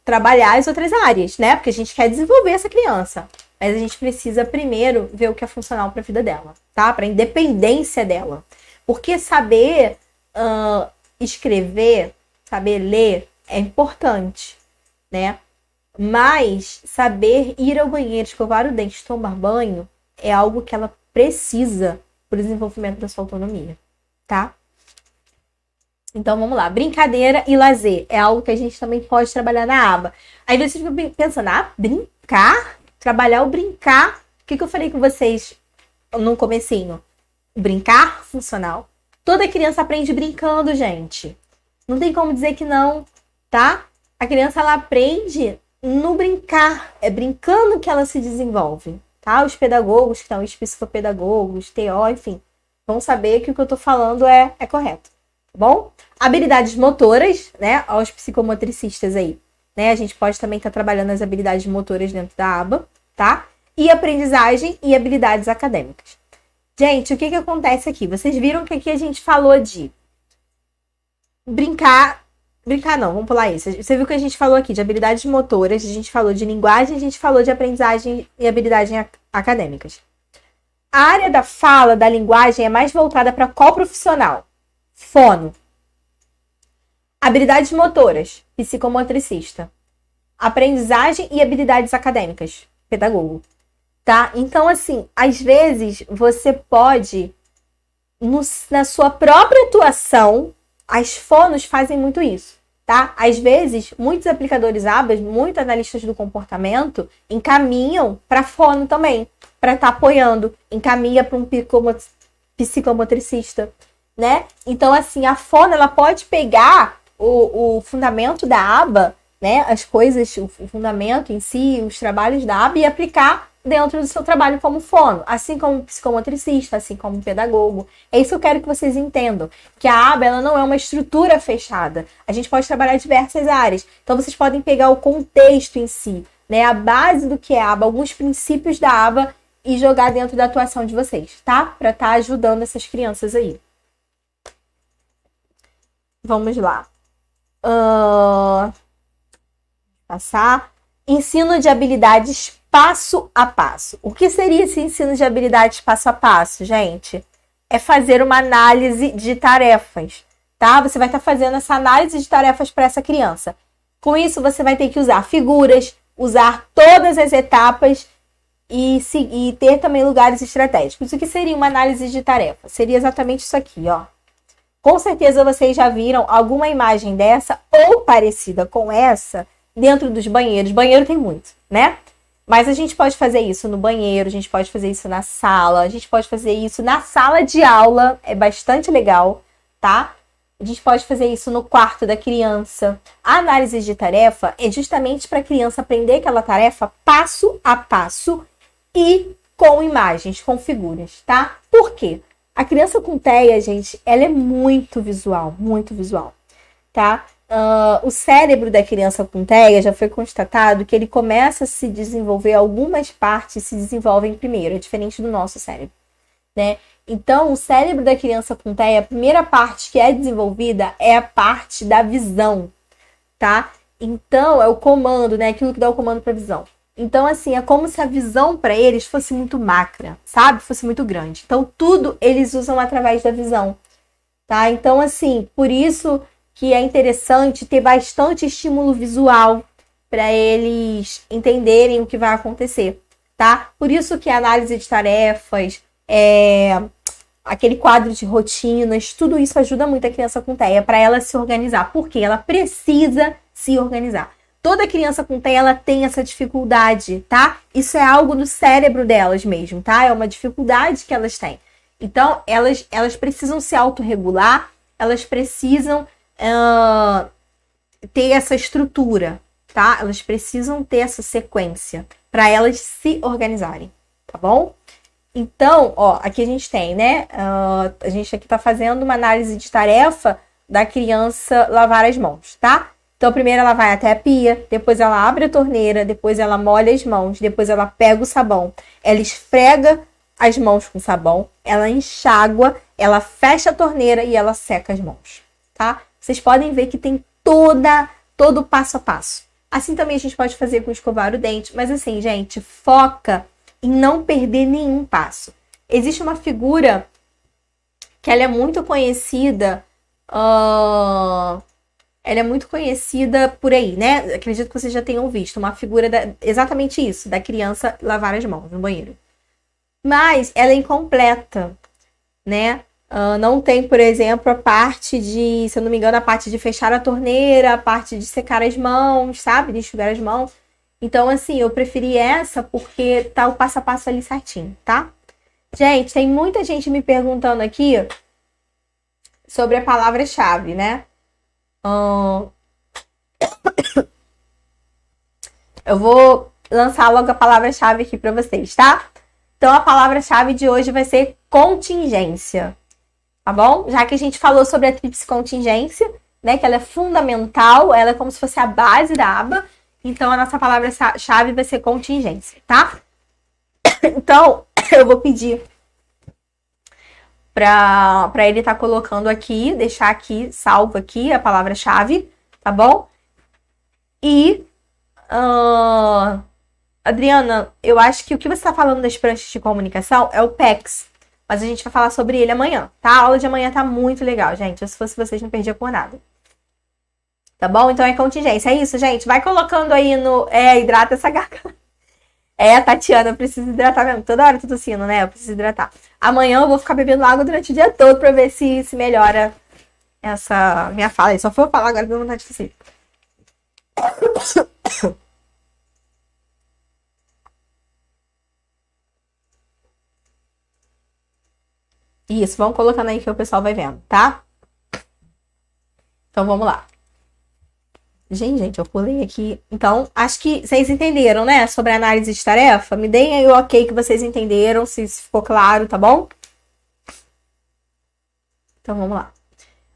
trabalhar as outras áreas, né? Porque a gente quer desenvolver essa criança. Mas a gente precisa primeiro ver o que é funcional para a vida dela, tá? Para a independência dela. Porque saber escrever, saber ler é importante, né? Mas saber ir ao banheiro, escovar o dente, tomar banho é algo que ela precisa para o desenvolvimento da sua autonomia, tá? Então vamos lá, brincadeira e lazer é algo que a gente também pode trabalhar na aba. Aí você fica pensando, brincar? Trabalhar o brincar? O que eu falei com vocês no comecinho? Brincar funcional. Toda criança aprende brincando, gente. Não tem como dizer que não, tá? A criança, ela aprende no brincar. É brincando que ela se desenvolve, tá? Os pedagogos, que estão os psicopedagogos, TO, enfim, vão saber que o que eu tô falando é correto, tá bom? Habilidades motoras, né? Aos psicomotricistas aí, né? A gente pode também estar trabalhando as habilidades motoras dentro da aba, tá? E aprendizagem e habilidades acadêmicas. Gente, o que acontece aqui? Vocês viram que aqui a gente falou de brincar não, vamos pular isso. Você viu que a gente falou aqui de habilidades motoras, a gente falou de linguagem, a gente falou de aprendizagem e habilidades acadêmicas. A área da fala, da linguagem, é mais voltada para qual profissional? Fono. Habilidades motoras, psicomotricista. Aprendizagem e habilidades acadêmicas, pedagogo. Tá? Então, assim, às vezes você pode, na sua própria atuação, as fonos fazem muito isso, tá? Às vezes, muitos aplicadores ABAs, muitos analistas do comportamento, encaminham para fono também, para estar apoiando, encaminha para um psicomotricista, né? Então, assim, a fono, ela pode pegar o fundamento da aba, né? As coisas, o fundamento em si, os trabalhos da aba e aplicar dentro do seu trabalho como fono, assim como psicomotricista, assim como pedagogo. É isso que eu quero que vocês entendam, que a aba, ela não é uma estrutura fechada. A gente pode trabalhar diversas áreas. Então, vocês podem pegar o contexto em si, né? A base do que é a aba, alguns princípios da aba e jogar dentro da atuação de vocês, tá? Para estar ajudando essas crianças aí. Vamos lá. Passar. Ensino de habilidades passo a passo. O que seria esse ensino de habilidades passo a passo, gente? É fazer uma análise de tarefas, tá? Você vai estar fazendo essa análise de tarefas para essa criança. Com isso, você vai ter que usar figuras, usar todas as etapas e ter também lugares estratégicos. O que seria uma análise de tarefa? Seria exatamente isso aqui, ó. Com certeza vocês já viram alguma imagem dessa ou parecida com essa dentro dos banheiros. Banheiro tem muito, né? Mas a gente pode fazer isso no banheiro, a gente pode fazer isso na sala, a gente pode fazer isso na sala de aula, é bastante legal, tá? A gente pode fazer isso no quarto da criança. A análise de tarefa é justamente para a criança aprender aquela tarefa passo a passo e com imagens, com figuras, tá? Por quê? A criança com TEA, gente, ela é muito visual, tá? O cérebro da criança com TEA já foi constatado que ele começa a se desenvolver, algumas partes se desenvolvem primeiro, é diferente do nosso cérebro, né? Então, o cérebro da criança com TEA, a primeira parte que é desenvolvida é a parte da visão, tá? Então, é o comando, né? Aquilo que dá o comando para a visão. Então, assim, é como se a visão para eles fosse muito macra, sabe? Fosse muito grande. Então, tudo eles usam através da visão, tá? Então, assim, por isso que é interessante ter bastante estímulo visual para eles entenderem o que vai acontecer, tá? Por isso que a análise de tarefas, aquele quadro de rotinas, tudo isso ajuda muito a criança com TEA para ela se organizar, porque ela precisa se organizar. Toda criança com TEA, ela tem essa dificuldade, tá? Isso é algo do cérebro delas mesmo, tá? É uma dificuldade que elas têm. Então, elas precisam se autorregular, elas precisam ter essa estrutura, tá? Elas precisam ter essa sequência para elas se organizarem, tá bom? Então, ó, aqui a gente tem, né? A gente aqui tá fazendo uma análise de tarefa da criança lavar as mãos, tá? Então, primeiro ela vai até a pia, depois ela abre a torneira, depois ela molha as mãos, depois ela pega o sabão, ela esfrega as mãos com sabão, ela enxágua, ela fecha a torneira e ela seca as mãos, tá? Vocês podem ver que tem todo o passo a passo. Assim também a gente pode fazer com escovar o dente, mas assim, gente, foca em não perder nenhum passo. Existe uma figura que ela é muito conhecida, ela é muito conhecida por aí, né? Acredito que vocês já tenham visto uma figura exatamente isso, da criança lavar as mãos no banheiro. Mas ela é incompleta, né? Não tem, por exemplo, a parte de, se eu não me engano, a parte de fechar a torneira, a parte de secar as mãos, sabe? De enxugar as mãos. Então, assim, eu preferi essa porque tá o passo a passo ali certinho, tá? Gente, tem muita gente me perguntando aqui sobre a palavra-chave, né? Eu vou lançar logo a palavra-chave aqui para vocês, tá? Então, a palavra-chave de hoje vai ser contingência, tá bom? Já que a gente falou sobre a tríplice contingência, né? Que ela é fundamental, ela é como se fosse a base da aba. Então, a nossa palavra-chave vai ser contingência, tá? Então, eu vou pedir para ele estar colocando aqui, deixar aqui, salvo aqui a palavra-chave, tá bom? E, Adriana, eu acho que o que você está falando das pranchas de comunicação é o PEX, mas a gente vai falar sobre ele amanhã, tá? A aula de amanhã tá muito legal, gente. Se fosse vocês, não perdia por nada. Tá bom? Então é contingência. É isso, gente. Vai colocando aí no... hidrata essa garganta. Tatiana, eu preciso hidratar mesmo. Toda hora eu tô tossindo, né? Eu preciso hidratar. Amanhã eu vou ficar bebendo água durante o dia todo pra ver se melhora essa minha fala. Só for falar agora, deu vontade de tossir. Isso, vamos colocando aí que o pessoal vai vendo, tá? Então vamos lá. Gente, eu pulei aqui. Então, acho que vocês entenderam, né? Sobre a análise de tarefa. Me deem aí o ok que vocês entenderam, se ficou claro, tá bom? Então, vamos lá.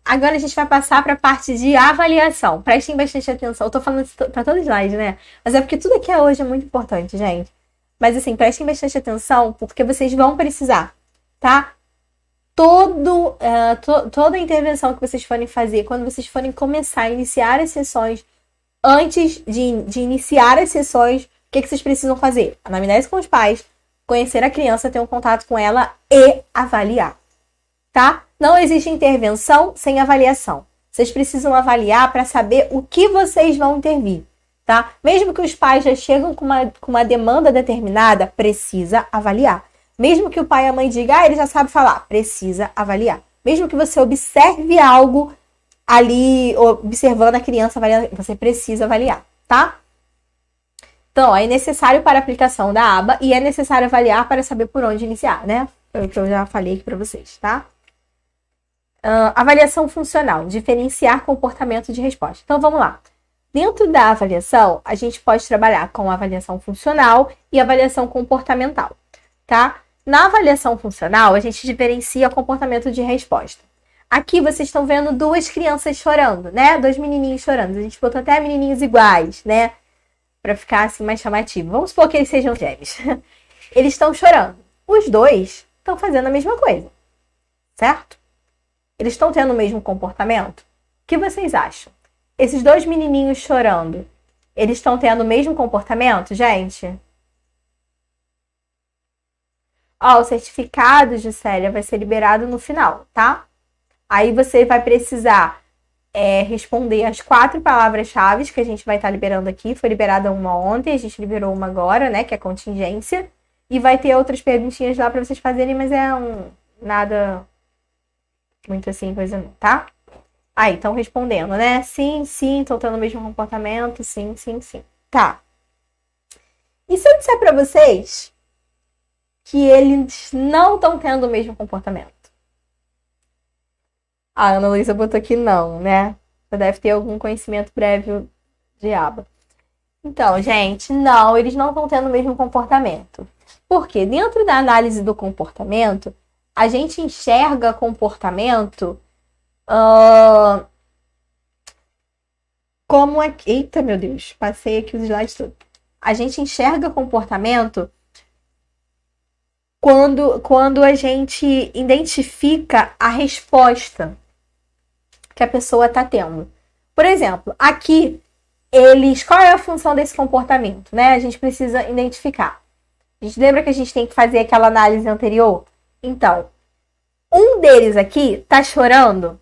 Agora a gente vai passar para a parte de avaliação. Prestem bastante atenção. Eu tô falando isso para todos os slides, né? Mas é porque tudo aqui hoje é muito importante, gente. Mas assim, prestem bastante atenção, porque vocês vão precisar, tá? Toda a intervenção que vocês forem fazer, quando vocês forem começar a iniciar as sessões, antes de iniciar as sessões, o que vocês precisam fazer? Anamnese com os pais, conhecer a criança, ter um contato com ela e avaliar, tá? Não existe intervenção sem avaliação. Vocês precisam avaliar para saber o que vocês vão intervir, tá? Mesmo que os pais já chegam com uma demanda determinada, precisa avaliar. Mesmo que o pai e a mãe digam, ele já sabe falar, precisa avaliar. Mesmo que você observe algo ali, observando a criança, você precisa avaliar, tá? Então, é necessário para a aplicação da aba e é necessário avaliar para saber por onde iniciar, né? Foi o que eu já falei aqui para vocês, tá? Avaliação funcional, diferenciar comportamento de resposta. Então, vamos lá. Dentro da avaliação, a gente pode trabalhar com avaliação funcional e avaliação comportamental, tá? Na avaliação funcional, a gente diferencia comportamento de resposta. Aqui vocês estão vendo duas crianças chorando, né? Dois menininhos chorando. A gente botou até menininhos iguais, né? Pra ficar assim mais chamativo. Vamos supor que eles sejam gêmeos. Eles estão chorando. Os dois estão fazendo a mesma coisa, certo? Eles estão tendo o mesmo comportamento? O que vocês acham? Esses dois menininhos chorando, eles estão tendo o mesmo comportamento, gente? Ó, o certificado, Gisélia, vai ser liberado no final, tá? Aí você vai precisar responder as 4 palavras-chave que a gente vai estar liberando aqui. Foi liberada uma ontem, a gente liberou uma agora, né? Que é contingência. E vai ter outras perguntinhas lá para vocês fazerem, mas nada muito assim, coisa não, tá? Aí, estão respondendo, né? Sim, sim, estão tendo o mesmo comportamento. Sim, sim, sim. Tá. E se eu disser para vocês que eles não estão tendo o mesmo comportamento? A Ana Luísa botou aqui não, né? Você deve ter algum conhecimento prévio de aba. Então, gente, não, eles não estão tendo o mesmo comportamento. Porque dentro da análise do comportamento, a gente enxerga comportamento como aqui. Eita, meu Deus, passei aqui os slides todos. A gente enxerga comportamento quando a gente identifica a resposta que a pessoa está tendo. Por exemplo, aqui, qual é a função desse comportamento, né? A gente precisa identificar. A gente lembra que a gente tem que fazer aquela análise anterior? Então, um deles aqui tá chorando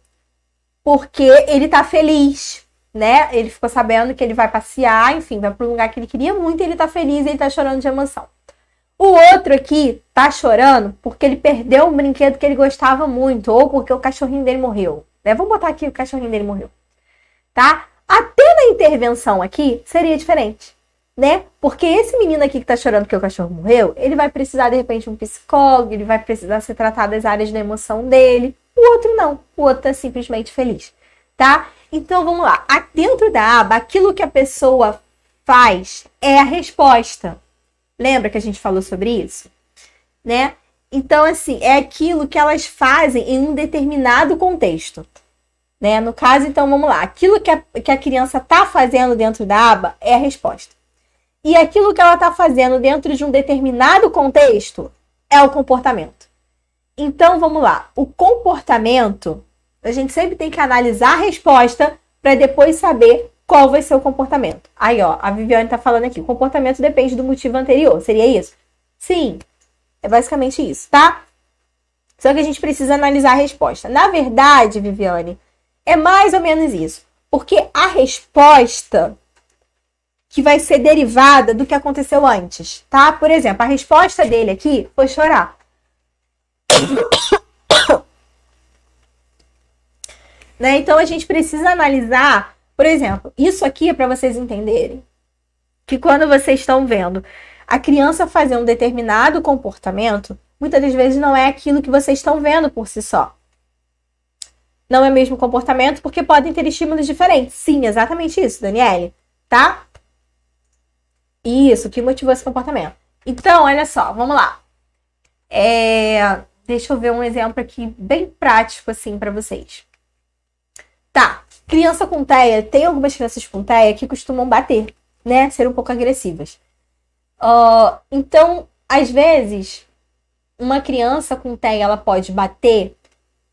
porque ele tá feliz, né? Ele ficou sabendo que ele vai passear, enfim, vai para um lugar que ele queria muito e ele tá feliz e ele tá chorando de emoção. O outro aqui tá chorando porque ele perdeu um brinquedo que ele gostava muito ou porque o cachorrinho dele morreu. Né? Vamos botar aqui o cachorrinho dele morreu. Tá? Até na intervenção aqui seria diferente. Né? Porque esse menino aqui que tá chorando porque o cachorro morreu, ele vai precisar de repente de um psicólogo, ele vai precisar ser tratado das áreas da emoção dele. O outro não. O outro tá simplesmente feliz. Tá? Então vamos lá. Dentro da aba, aquilo que a pessoa faz é a resposta. Lembra que a gente falou sobre isso? Né? Então, assim, é aquilo que elas fazem em um determinado contexto. Né? No caso, então, vamos lá. Aquilo que a criança está fazendo dentro da aba é a resposta. E aquilo que ela está fazendo dentro de um determinado contexto é o comportamento. Então, vamos lá. O comportamento, a gente sempre tem que analisar a resposta para depois saber qual vai ser o comportamento. Aí, ó, a Viviane está falando aqui. O comportamento depende do motivo anterior. Seria isso? Sim. É basicamente isso, tá? Só que a gente precisa analisar a resposta. Na verdade, Viviane, é mais ou menos isso. Porque a resposta que vai ser derivada do que aconteceu antes, tá? Por exemplo, a resposta dele aqui foi chorar. Né? Então, a gente precisa analisar, por exemplo, isso aqui é para vocês entenderem que quando vocês estão vendo a criança fazer um determinado comportamento, muitas das vezes não é aquilo que vocês estão vendo por si só. Não é o mesmo comportamento porque podem ter estímulos diferentes. Sim, exatamente isso, Daniele. Tá? Isso, que motivou esse comportamento. Então, olha só, vamos lá. Deixa eu ver um exemplo aqui bem prático assim para vocês. Tá, criança com TEA, tem algumas crianças com TEA que costumam bater, né? Ser um pouco agressivas. Então, às vezes, uma criança com TEA, ela pode bater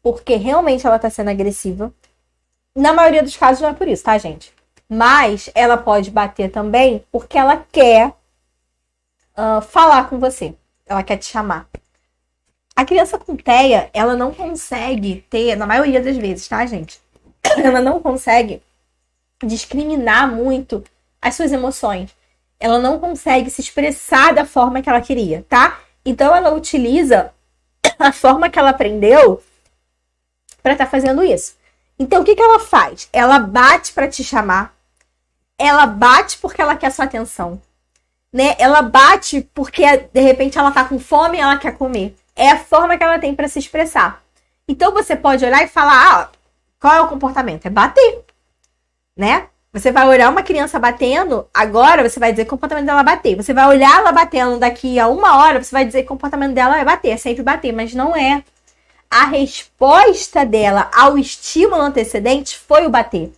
porque realmente ela tá sendo agressiva. Na maioria dos casos não é por isso, tá, gente? Mas ela pode bater também porque ela quer falar com você. Ela quer te chamar. A criança com TEA, ela não consegue ter, na maioria das vezes, tá, gente? Ela não consegue discriminar muito as suas emoções. Ela não consegue se expressar da forma que ela queria, tá? Então, ela utiliza a forma que ela aprendeu para estar fazendo isso. Então, o que ela faz? Ela bate para te chamar. Ela bate porque ela quer sua atenção. Né? Ela bate porque, de repente, ela tá com fome e ela quer comer. É a forma que ela tem para se expressar. Então, você pode olhar e falar, qual é o comportamento? É bater. Né? Você vai olhar uma criança batendo, agora você vai dizer que o comportamento dela é bater. Você vai olhar ela batendo daqui a 1 hora, você vai dizer que o comportamento dela é bater, é sempre bater, mas não é. A resposta dela ao estímulo antecedente foi o bater,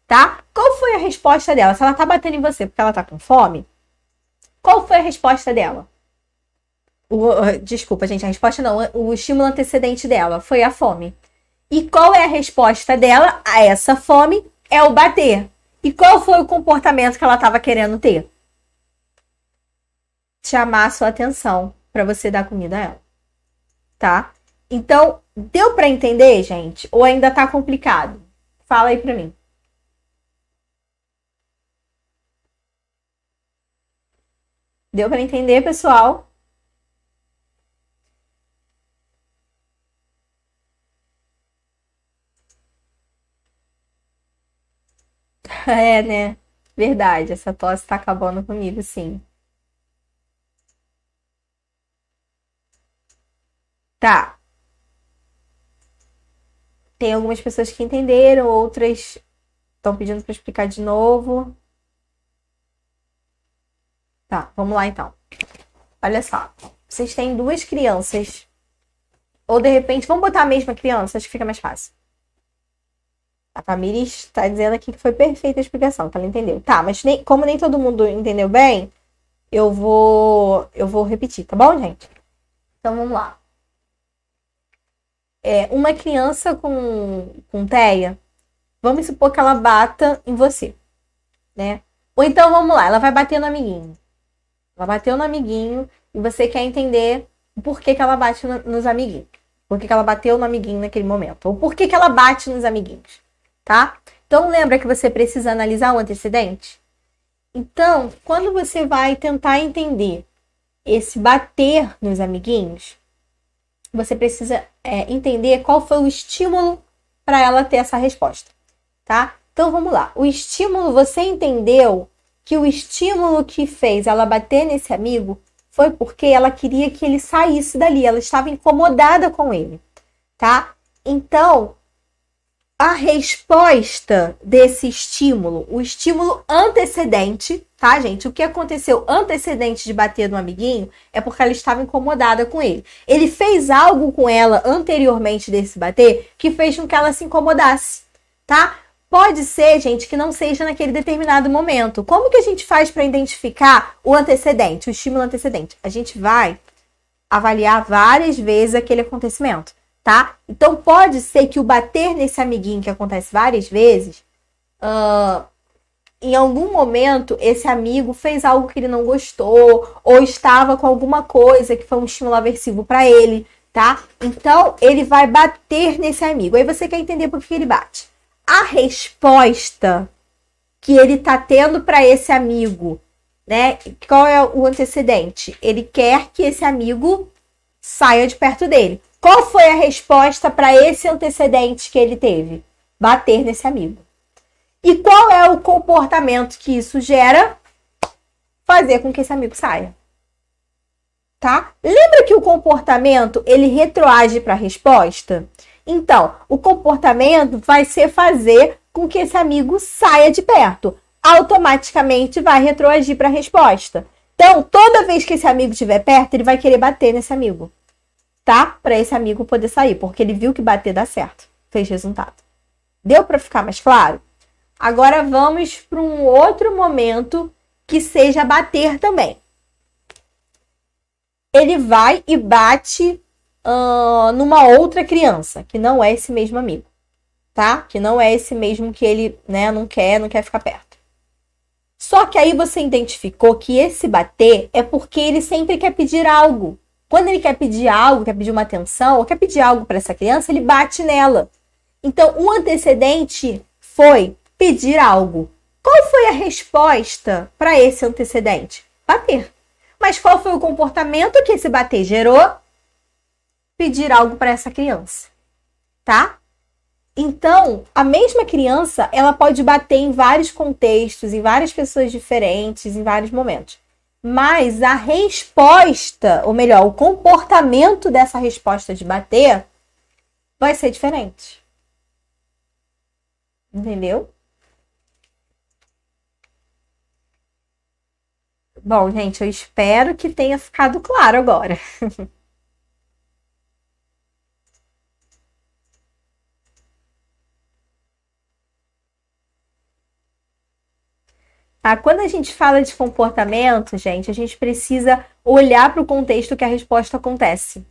tá? Qual foi a resposta dela? Se ela tá batendo em você porque ela tá com fome, qual foi a resposta dela? Desculpa, gente, a resposta não. O estímulo antecedente dela foi a fome. E qual é a resposta dela a essa fome? é o bater. E qual foi o comportamento que ela estava querendo ter? Chamar a sua atenção para você dar comida a ela, tá? Então, deu para entender, gente? Ou ainda tá complicado? Fala aí para mim. Deu para entender, pessoal? É, né? Verdade, essa tosse tá acabando comigo, sim. Tá. Tem algumas pessoas que entenderam, outras estão pedindo para explicar de novo. Tá, vamos lá então. Olha só. Vocês têm duas crianças. Ou de repente, vamos botar a mesma criança, acho que fica mais fácil. A Tamires está dizendo aqui que foi perfeita a explicação, que ela entendeu. Tá, mas como nem todo mundo entendeu bem, eu vou repetir, tá bom, gente? Então vamos lá. Uma criança com TEA, vamos supor que ela bata em você, né? Ou então vamos lá, ela vai bater no amiguinho. Ela bateu no amiguinho e você quer entender o porquê que ela bate nos amiguinhos. Por que ela bateu no amiguinho naquele momento? Ou por que ela bate nos amiguinhos, tá? Então lembra que você precisa analisar o antecedente? Então, quando você vai tentar entender esse bater nos amiguinhos, você precisa entender qual foi o estímulo para ela ter essa resposta, tá? Então vamos lá. O estímulo, você entendeu que o estímulo que fez ela bater nesse amigo foi porque ela queria que ele saísse dali, ela estava incomodada com ele, tá? Então, a resposta desse estímulo, o estímulo antecedente, tá, gente? O que aconteceu antecedente de bater no amiguinho é porque ela estava incomodada com ele. Ele fez algo com ela anteriormente desse bater que fez com que ela se incomodasse, tá? Pode ser, gente, que não seja naquele determinado momento. Como que a gente faz para identificar o antecedente, o estímulo antecedente? A gente vai avaliar várias vezes aquele acontecimento, tá? Então pode ser que o bater nesse amiguinho que acontece várias vezes, em algum momento esse amigo fez algo que ele não gostou ou estava com alguma coisa que foi um estímulo aversivo para ele, tá? Então ele vai bater nesse amigo. Aí você quer entender por que ele bate. A resposta que ele tá tendo para esse amigo, né? Qual é o antecedente? Ele quer que esse amigo saia de perto dele. Qual foi a resposta para esse antecedente que ele teve? Bater nesse amigo. E qual é o comportamento que isso gera? Fazer com que esse amigo saia. Tá? Lembra que o comportamento, ele retroage para a resposta? Então, o comportamento vai ser fazer com que esse amigo saia de perto. Automaticamente vai retroagir para a resposta. Então, toda vez que esse amigo estiver perto, ele vai querer bater nesse amigo. Tá? Para esse amigo poder sair, porque ele viu que bater dá certo. Fez resultado. Deu para ficar mais claro? Agora vamos para um outro momento que seja bater também. Ele vai e bate numa outra criança, que não é esse mesmo amigo, tá? Que não é esse mesmo que ele, né, não quer ficar perto. Só que aí você identificou que esse bater é porque ele sempre quer pedir algo. Quando ele quer pedir algo, quer pedir uma atenção, ou quer pedir algo para essa criança, ele bate nela. Então, o antecedente foi pedir algo. Qual foi a resposta para esse antecedente? Bater. Mas qual foi o comportamento que esse bater gerou? Pedir algo para essa criança, tá? Então, a mesma criança, ela pode bater em vários contextos, em várias pessoas diferentes, em vários momentos. Mas a resposta, ou melhor, o comportamento dessa resposta de bater vai ser diferente. Entendeu? Bom, gente, eu espero que tenha ficado claro agora. Tá? Quando a gente fala de comportamento, gente, a gente precisa olhar para o contexto que a resposta acontece,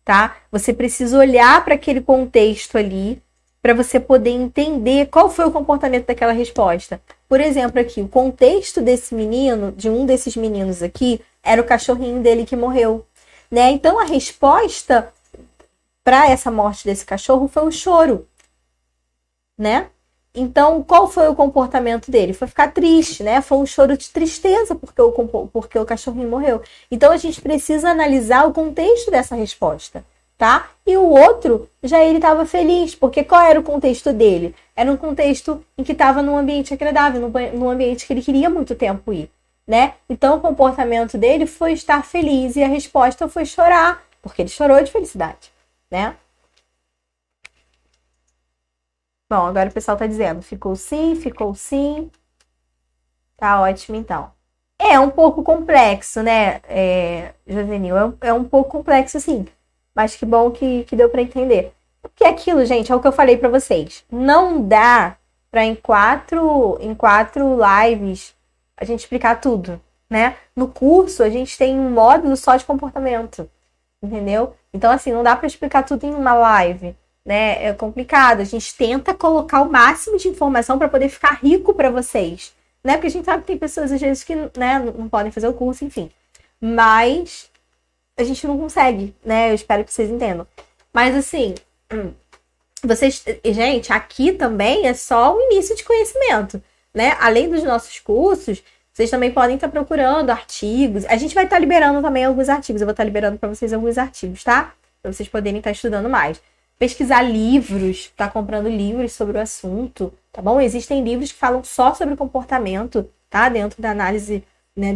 tá? Você precisa olhar para aquele contexto ali para você poder entender qual foi o comportamento daquela resposta. Por exemplo, aqui, o contexto desse menino, de um desses meninos aqui, era o cachorrinho dele que morreu, né? Então, a resposta para essa morte desse cachorro foi o choro, né? Então, qual foi o comportamento dele? Foi ficar triste, né? Foi um choro de tristeza porque o cachorrinho morreu. Então, a gente precisa analisar o contexto dessa resposta, tá? E o outro, já ele estava feliz, porque qual era o contexto dele? Era um contexto em que estava num ambiente agradável, num ambiente que ele queria muito tempo ir, né? Então, o comportamento dele foi estar feliz e a resposta foi chorar, porque ele chorou de felicidade, né? Bom, agora o pessoal tá dizendo, ficou sim, ficou sim. Tá ótimo, então. É um pouco complexo, né, Josenil? É um pouco complexo, sim. Mas que bom que deu para entender. Porque aquilo, gente, é o que eu falei para vocês. Não dá para em quatro lives a gente explicar tudo, né? No curso, a gente tem um módulo só de comportamento, entendeu? Então, assim, não dá para explicar tudo em uma live, né? É complicado. A gente tenta colocar o máximo de informação para poder ficar rico para vocês, né? Porque a gente sabe que tem pessoas, às vezes, que, né, não podem fazer o curso, enfim. Mas a gente não consegue, né? Eu espero que vocês entendam. Mas, assim, vocês... Gente, aqui também é só o início de conhecimento, né? Além dos nossos cursos, vocês também podem estar procurando artigos. A gente vai estar liberando também alguns artigos. Eu vou estar liberando para vocês alguns artigos, tá? Para vocês poderem estar estudando mais. Pesquisar livros, estar comprando livros sobre o assunto, tá bom? Existem livros que falam só sobre comportamento, tá? Dentro da análise, né?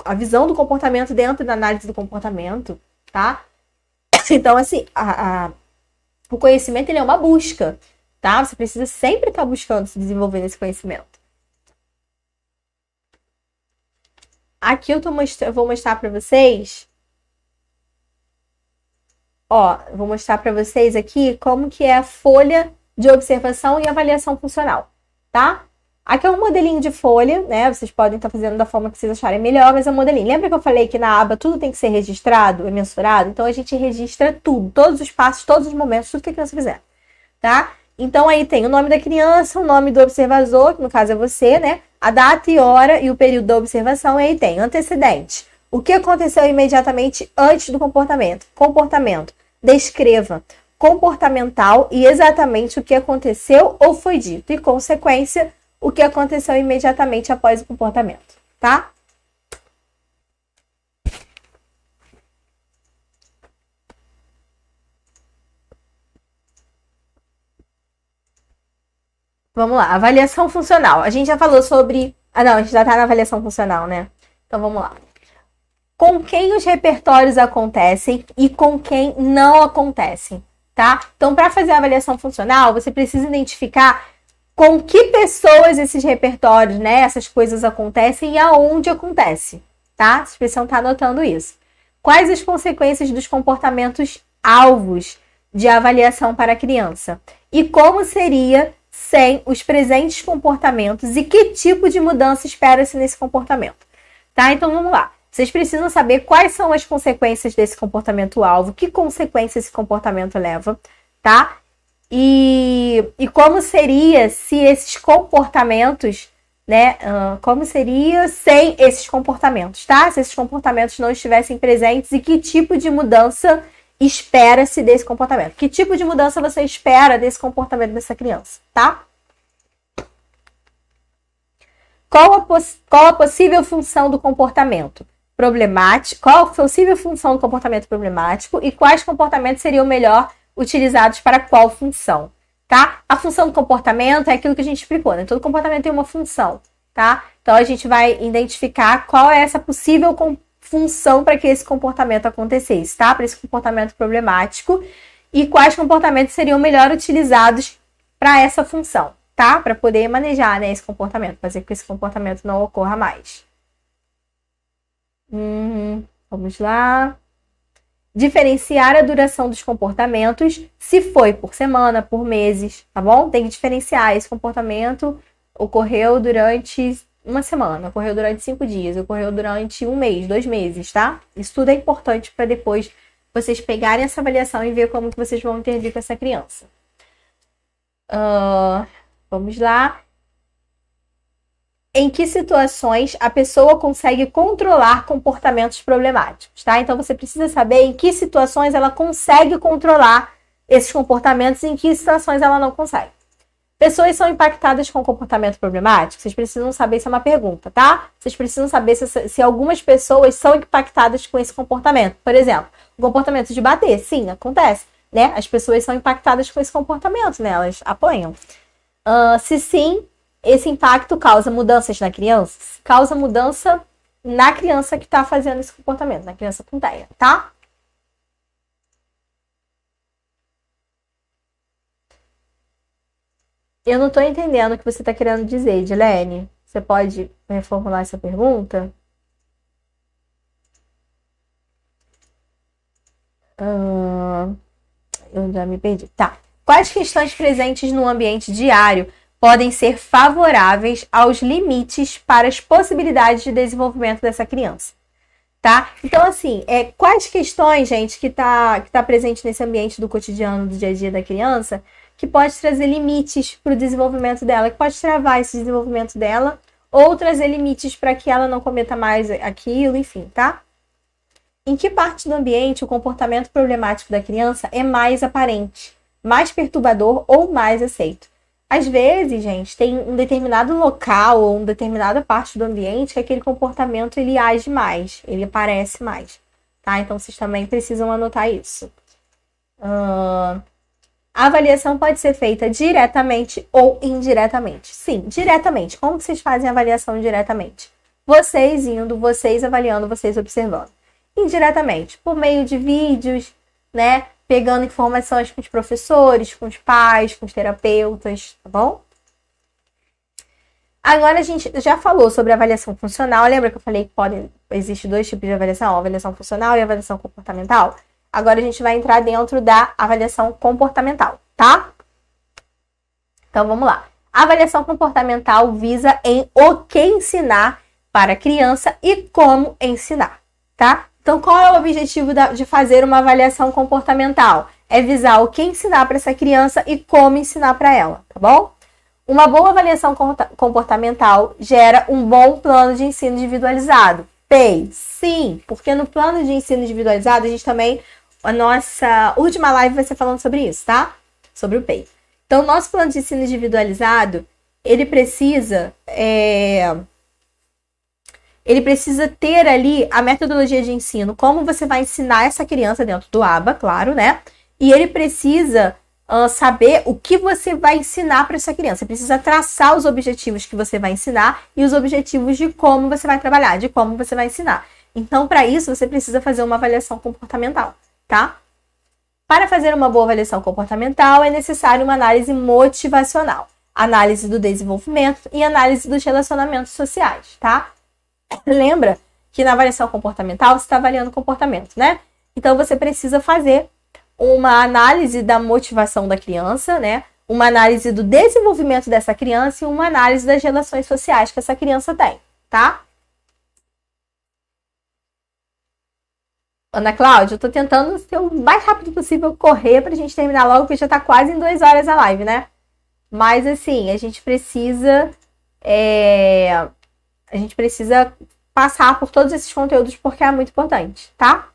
A visão do comportamento dentro da análise do comportamento, tá? Então, assim, o conhecimento, ele é uma busca, tá? Você precisa sempre estar buscando se desenvolver nesse conhecimento. Aqui eu vou mostrar para vocês. Ó, vou mostrar para vocês aqui como que é a folha de observação e avaliação funcional, tá? Aqui é um modelinho de folha, né? Vocês podem estar fazendo da forma que vocês acharem melhor, mas é um modelinho. Lembra que eu falei que na aba tudo tem que ser registrado, é mensurado? Então a gente registra tudo, todos os passos, todos os momentos, tudo que a criança fizer, tá? Então aí tem o nome da criança, o nome do observador, que no caso é você, né? A data e hora e o período da observação, e aí tem antecedente. O que aconteceu imediatamente antes do comportamento? Comportamento. Descreva. Comportamental e exatamente o que aconteceu ou foi dito. E consequência, o que aconteceu imediatamente após o comportamento, tá? Vamos lá, avaliação funcional. A gente já falou sobre... Ah, não, a gente já tá na avaliação funcional, né? Então vamos lá. Com quem os repertórios acontecem e com quem não acontecem, tá? Então, para fazer a avaliação funcional, você precisa identificar com que pessoas esses repertórios, né, essas coisas acontecem e aonde acontece, tá? Vocês precisam estar anotando isso. Quais as consequências dos comportamentos alvos de avaliação para a criança? E como seria sem os presentes comportamentos e que tipo de mudança espera-se nesse comportamento, tá? Então, vamos lá. Vocês precisam saber quais são as consequências desse comportamento-alvo, que consequências esse comportamento leva, tá? E como seria se esses comportamentos, né? Como seria sem esses comportamentos, tá? Se esses comportamentos não estivessem presentes e que tipo de mudança espera-se desse comportamento? Que tipo de mudança você espera desse comportamento dessa criança, tá? Qual a possível função do comportamento problemático? Qual a possível função do comportamento problemático e quais comportamentos seriam melhor utilizados para qual função, tá? A função do comportamento é aquilo que a gente explicou, né? Todo comportamento tem uma função, tá? Então a gente vai identificar qual é essa possível função para que esse comportamento acontecesse, tá? Para esse comportamento problemático e quais comportamentos seriam melhor utilizados para essa função, tá? Para poder manejar, né, esse comportamento, fazer com que esse comportamento não ocorra mais. Vamos lá. Diferenciar a duração dos comportamentos, se foi por semana, por meses, tá bom? Tem que diferenciar. Esse comportamento ocorreu durante uma semana, ocorreu durante 5 dias, ocorreu durante 1 mês, 2 meses, tá? Isso tudo é importante para depois vocês pegarem essa avaliação e ver como que vocês vão intervir com essa criança. Vamos lá. Em que situações a pessoa consegue controlar comportamentos problemáticos, tá? Então você precisa saber em que situações ela consegue controlar esses comportamentos e em que situações ela não consegue. Pessoas são impactadas com comportamento problemático? Vocês precisam saber, isso é uma pergunta, tá? Vocês precisam saber se algumas pessoas são impactadas com esse comportamento. Por exemplo, o comportamento de bater, sim, acontece, né? As pessoas são impactadas com esse comportamento, né? Elas apanham. Se sim, esse impacto causa mudanças na criança? Causa mudança na criança que está fazendo esse comportamento, na criança com TEA, tá? Eu não estou entendendo o que você está querendo dizer, Edilene. Você pode reformular essa pergunta? Eu já me perdi. Tá. Quais questões presentes no ambiente diário podem ser favoráveis aos limites para as possibilidades de desenvolvimento dessa criança? Tá? Então, assim, quais questões, gente, que tá presente nesse ambiente do cotidiano, do dia a dia da criança, que pode trazer limites para o desenvolvimento dela, que pode travar esse desenvolvimento dela, ou trazer limites para que ela não cometa mais aquilo, enfim, tá? Em que parte do ambiente o comportamento problemático da criança é mais aparente, mais perturbador ou mais aceito? Às vezes, gente, tem um determinado local ou uma determinada parte do ambiente que aquele comportamento ele age mais, ele aparece mais, tá? Então, vocês também precisam anotar isso. A avaliação pode ser feita diretamente ou indiretamente. Sim, diretamente. Como vocês fazem a avaliação diretamente? Vocês indo, vocês avaliando, vocês observando. Indiretamente, por meio de vídeos, né? Pegando informações com os professores, com os pais, com os terapeutas, tá bom? Agora a gente já falou sobre avaliação funcional. Lembra que eu falei que existe dois tipos de avaliação? A avaliação funcional e a avaliação comportamental. Agora a gente vai entrar dentro da avaliação comportamental, tá? Então vamos lá. A avaliação comportamental visa em o que ensinar para a criança e como ensinar, tá? Então, qual é o objetivo de fazer uma avaliação comportamental? É visar o que ensinar para essa criança e como ensinar para ela, tá bom? Uma boa avaliação comportamental gera um bom plano de ensino individualizado. PEI, sim, porque no plano de ensino individualizado, a gente também, a nossa última live vai ser falando sobre isso, tá? Sobre o PEI. Então, o nosso plano de ensino individualizado, ele precisa ter ali a metodologia de ensino, como você vai ensinar essa criança dentro do ABA, claro, né? E ele precisa saber o que você vai ensinar para essa criança. Você precisa traçar os objetivos que você vai ensinar e os objetivos de como você vai trabalhar, de como você vai ensinar. Então, para isso, você precisa fazer uma avaliação comportamental, tá? Para fazer uma boa avaliação comportamental, é necessário uma análise motivacional, análise do desenvolvimento e análise dos relacionamentos sociais, tá? Lembra que na avaliação comportamental você está avaliando o comportamento, né? Então você precisa fazer uma análise da motivação da criança, né? Uma análise do desenvolvimento dessa criança e uma análise das relações sociais que essa criança tem, tá? Ana Cláudia, eu tô tentando ser o mais rápido possível correr pra gente terminar logo, porque já tá quase em 2 horas a live, né? Mas assim, a gente precisa passar por todos esses conteúdos porque é muito importante, tá?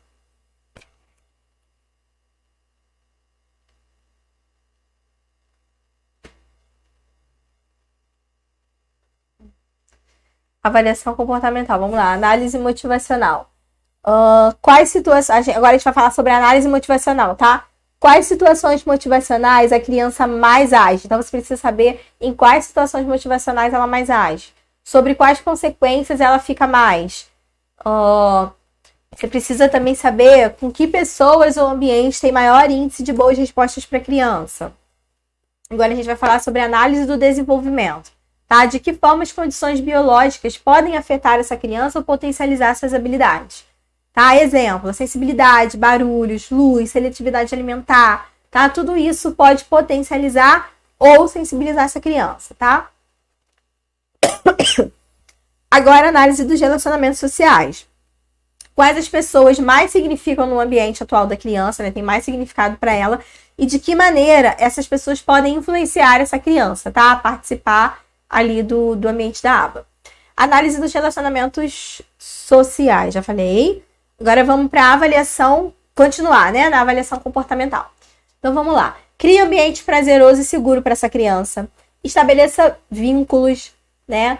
Avaliação comportamental, vamos lá. Análise motivacional. Quais situações... Agora a gente vai falar sobre análise motivacional, tá? Quais situações motivacionais a criança mais age? Então, você precisa saber em quais situações motivacionais ela mais age. Sobre quais consequências ela fica mais. Você precisa também saber com que pessoas ou ambientes tem maior índice de boas respostas para a criança. Agora a gente vai falar sobre análise do desenvolvimento. Tá? De que forma as condições biológicas podem afetar essa criança ou potencializar suas habilidades. Tá? Exemplo, sensibilidade, barulhos, luz, seletividade alimentar. Tá? Tudo isso pode potencializar ou sensibilizar essa criança. Tá? Agora, análise dos relacionamentos sociais. Quais as pessoas mais significam no ambiente atual da criança, né? Tem mais significado para ela e de que maneira essas pessoas podem influenciar essa criança, tá? Participar ali do ambiente da aba. Análise dos relacionamentos sociais, já falei. Agora vamos para a avaliação, continuar, né? Na avaliação comportamental. Então vamos lá. Crie ambiente prazeroso e seguro para essa criança. Estabeleça vínculos, né?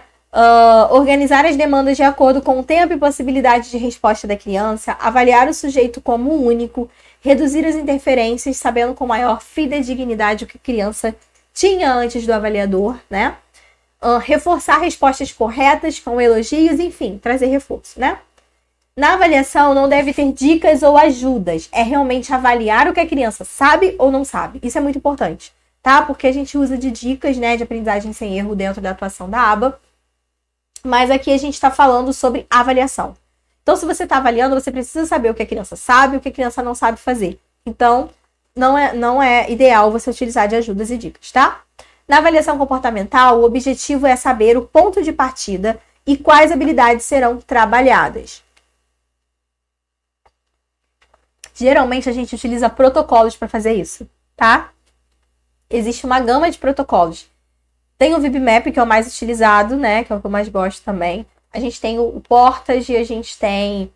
Organizar as demandas de acordo com o tempo e possibilidade de resposta da criança. Avaliar o sujeito como único. Reduzir as interferências, sabendo com maior fidedignidade o que a criança tinha antes do avaliador, né? Reforçar respostas corretas com elogios, enfim, trazer reforço, né? Na avaliação, não deve ter dicas ou ajudas. É realmente avaliar o que a criança sabe ou não sabe. Isso é muito importante, tá? Porque a gente usa de dicas, né, de aprendizagem sem erro dentro da atuação da aba. Mas aqui a gente está falando sobre avaliação. Então, se você está avaliando, você precisa saber o que a criança sabe e o que a criança não sabe fazer. Então, não é ideal você utilizar de ajudas e dicas, tá? Na avaliação comportamental, o objetivo é saber o ponto de partida e quais habilidades serão trabalhadas. Geralmente, a gente utiliza protocolos para fazer isso, tá? Existe uma gama de protocolos. Tem o VibMap, que é o mais utilizado, né? Que é o que eu mais gosto também. A gente tem o Portage, a gente tem...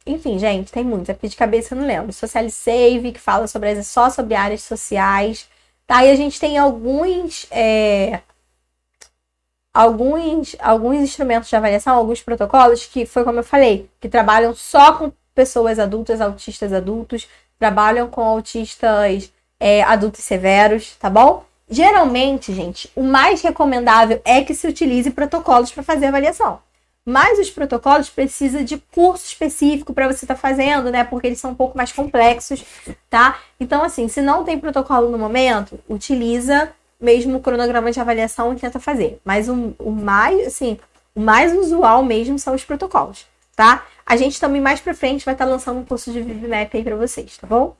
enfim, gente, tem muitos. Aqui de cabeça eu não lembro. SocialSave, que fala só sobre áreas sociais. Tá? E a gente tem alguns instrumentos de avaliação, alguns protocolos, que foi como eu falei, que trabalham só com pessoas adultas, autistas adultos, trabalham com autistas adultos severos, tá bom? Geralmente, gente, o mais recomendável é que se utilize protocolos para fazer avaliação. Mas os protocolos precisam de curso específico para você estar fazendo, né? Porque eles são um pouco mais complexos, tá? Então, assim, se não tem protocolo no momento, utiliza mesmo o cronograma de avaliação e tenta fazer. Mas o mais usual mesmo são os protocolos, tá? A gente também mais para frente vai estar lançando um curso de VibMap aí para vocês, tá bom?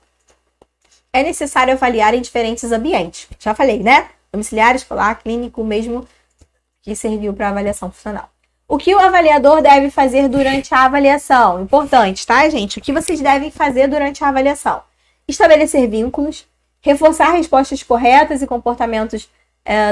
É necessário avaliar em diferentes ambientes. Já falei, né? Domiciliar, escolar, clínico, mesmo que serviu para avaliação funcional. O que o avaliador deve fazer durante a avaliação? Importante, tá, gente? O que vocês devem fazer durante a avaliação? Estabelecer vínculos, reforçar respostas corretas e comportamentos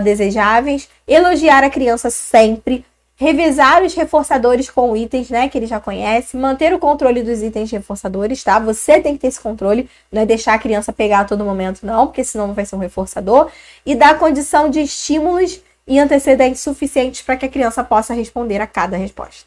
desejáveis, elogiar a criança sempre, revisar os reforçadores com itens, né, que ele já conhece, manter o controle dos itens reforçadores, tá? Você tem que ter esse controle, não é deixar a criança pegar a todo momento, não, porque senão não vai ser um reforçador, e dar condição de estímulos e antecedentes suficientes para que a criança possa responder a cada resposta.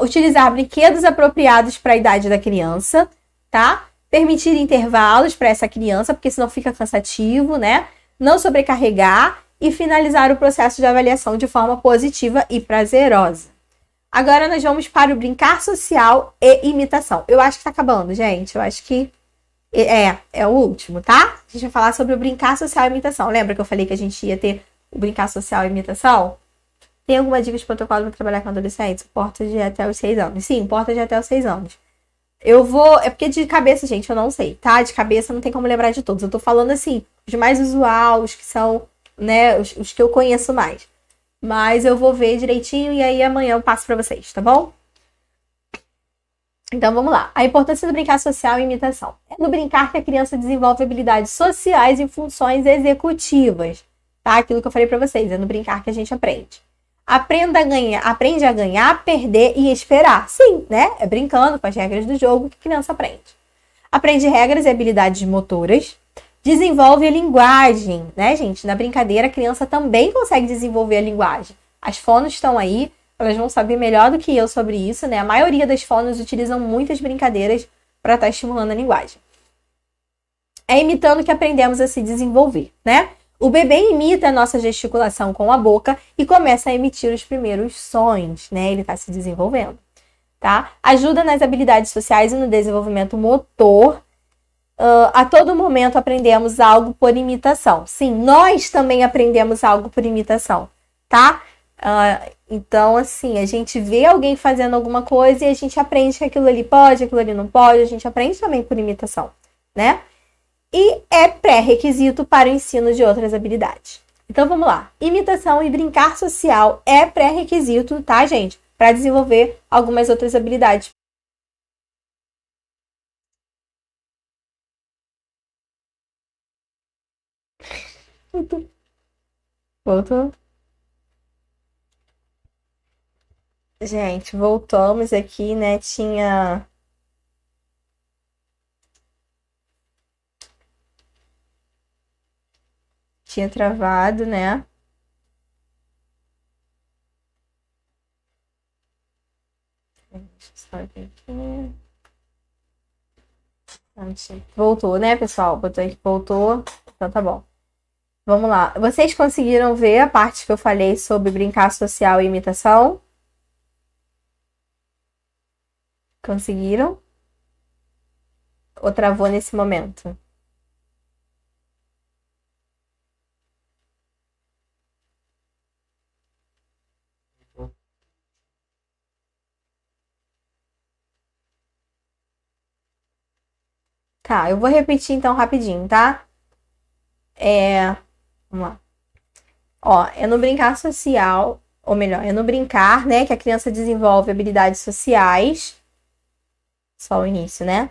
Utilizar brinquedos apropriados para a idade da criança, tá? Permitir intervalos para essa criança, porque senão fica cansativo, né? Não sobrecarregar e finalizar o processo de avaliação de forma positiva e prazerosa. Agora nós vamos para o brincar social e imitação. Eu acho que tá acabando, gente. Eu acho que é o último, tá? A gente vai falar sobre o brincar social e imitação. Lembra que eu falei que a gente ia ter o brincar social e imitação? Tem alguma dica de protocolo para trabalhar com adolescentes? Porta de até os 6 anos. Sim, porta de até os 6 anos. É porque de cabeça, gente, eu não sei, tá? De cabeça não tem como lembrar de todos. Eu tô falando assim, os mais usuais, os que são, né, os que eu conheço mais. Mas eu vou ver direitinho e aí amanhã eu passo pra vocês, tá bom? Então vamos lá. A importância do brincar social e imitação. É no brincar que a criança desenvolve habilidades sociais e funções executivas, tá? Aquilo que eu falei pra vocês, é no brincar que a gente aprende. Aprende a ganhar, perder e esperar. Sim, né? É brincando com as regras do jogo que a criança aprende. Aprende regras e habilidades motoras. Desenvolve a linguagem, né, gente? Na brincadeira, a criança também consegue desenvolver a linguagem. As fonos estão aí, elas vão saber melhor do que eu sobre isso, né? A maioria das fonos utilizam muitas brincadeiras para estar estimulando a linguagem. É imitando que aprendemos a se desenvolver, né? O bebê imita a nossa gesticulação com a boca e começa a emitir os primeiros sons, né? Ele está se desenvolvendo, tá? Ajuda nas habilidades sociais e no desenvolvimento motor. A todo momento aprendemos algo por imitação. Sim, nós também aprendemos algo por imitação, tá? Então, assim, a gente vê alguém fazendo alguma coisa e a gente aprende que aquilo ali pode, aquilo ali não pode. A gente aprende também por imitação, né? E é pré-requisito para o ensino de outras habilidades. Então, vamos lá. Imitação e brincar social é pré-requisito, tá, gente? Para desenvolver algumas outras habilidades. Voltou? Gente, voltamos aqui, né? Tinha travado, né? Deixa eu só ver aqui. Voltou, né, pessoal? Botou aqui, voltou. Então tá bom. Vamos lá. Vocês conseguiram ver a parte que eu falei sobre brincar social e imitação? Conseguiram? Ou travou nesse momento? Tá, eu vou repetir então rapidinho, tá? Vamos lá. Ó, é no brincar social, ou melhor, é no brincar, né, que a criança desenvolve habilidades sociais. Só o início, né?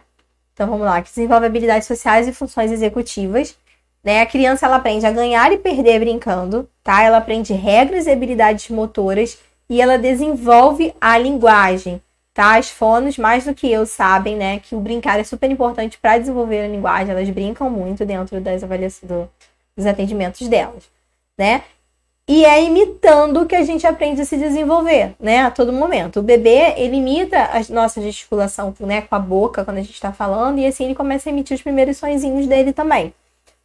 Então vamos lá, que desenvolve habilidades sociais e funções executivas. Né? A criança ela aprende a ganhar e perder brincando, tá? Ela aprende regras e habilidades motoras e ela desenvolve a linguagem, tá? As fonos, mais do que eu, sabem, né, que o brincar é super importante para desenvolver a linguagem. Elas brincam muito dentro das avaliações dos atendimentos delas, né? E é imitando que a gente aprende a se desenvolver, né? A todo momento. O bebê, ele imita a nossa gesticulação, né, com a boca quando a gente está falando, e assim ele começa a emitir os primeiros sonzinhos dele também,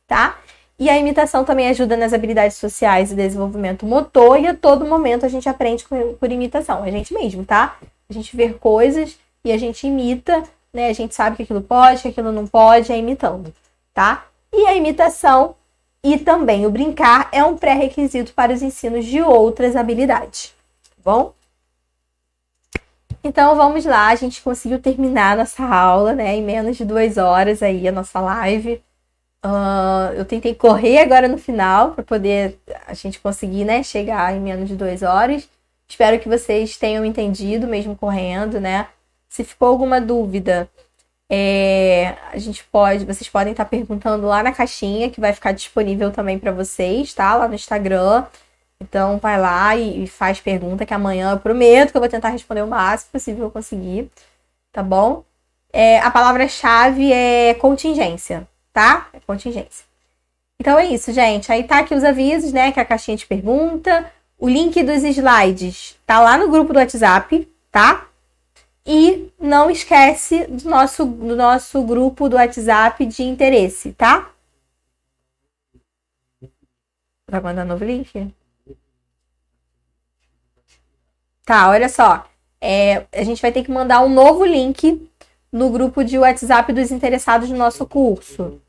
tá? E a imitação também ajuda nas habilidades sociais e desenvolvimento motor, e a todo momento a gente aprende por imitação, a gente mesmo, tá? A gente vê coisas e a gente imita, né? A gente sabe que aquilo pode, que aquilo não pode, é imitando, tá? E a imitação e também o brincar é um pré-requisito para os ensinos de outras habilidades, tá bom? Então vamos lá, a gente conseguiu terminar nossa aula, né? Em menos de 2 horas aí a nossa live. Eu tentei correr agora no final para poder a gente conseguir, né, chegar em menos de 2 horas. Espero que vocês tenham entendido, mesmo correndo, né? Se ficou alguma dúvida, vocês podem estar perguntando lá na caixinha, que vai ficar disponível também para vocês, tá? Lá no Instagram. Então vai lá e faz pergunta, que amanhã eu prometo que eu vou tentar responder o máximo possível que eu conseguir, tá bom? A palavra-chave é contingência, tá? É contingência. Então é isso, gente. Aí tá aqui os avisos, né? Que é a caixinha de pergunta. O link dos slides tá lá no grupo do WhatsApp, tá? E não esquece do nosso grupo do WhatsApp de interesse, tá? Vai mandar novo link? Tá, olha só. A gente vai ter que mandar um novo link no grupo de WhatsApp dos interessados no nosso curso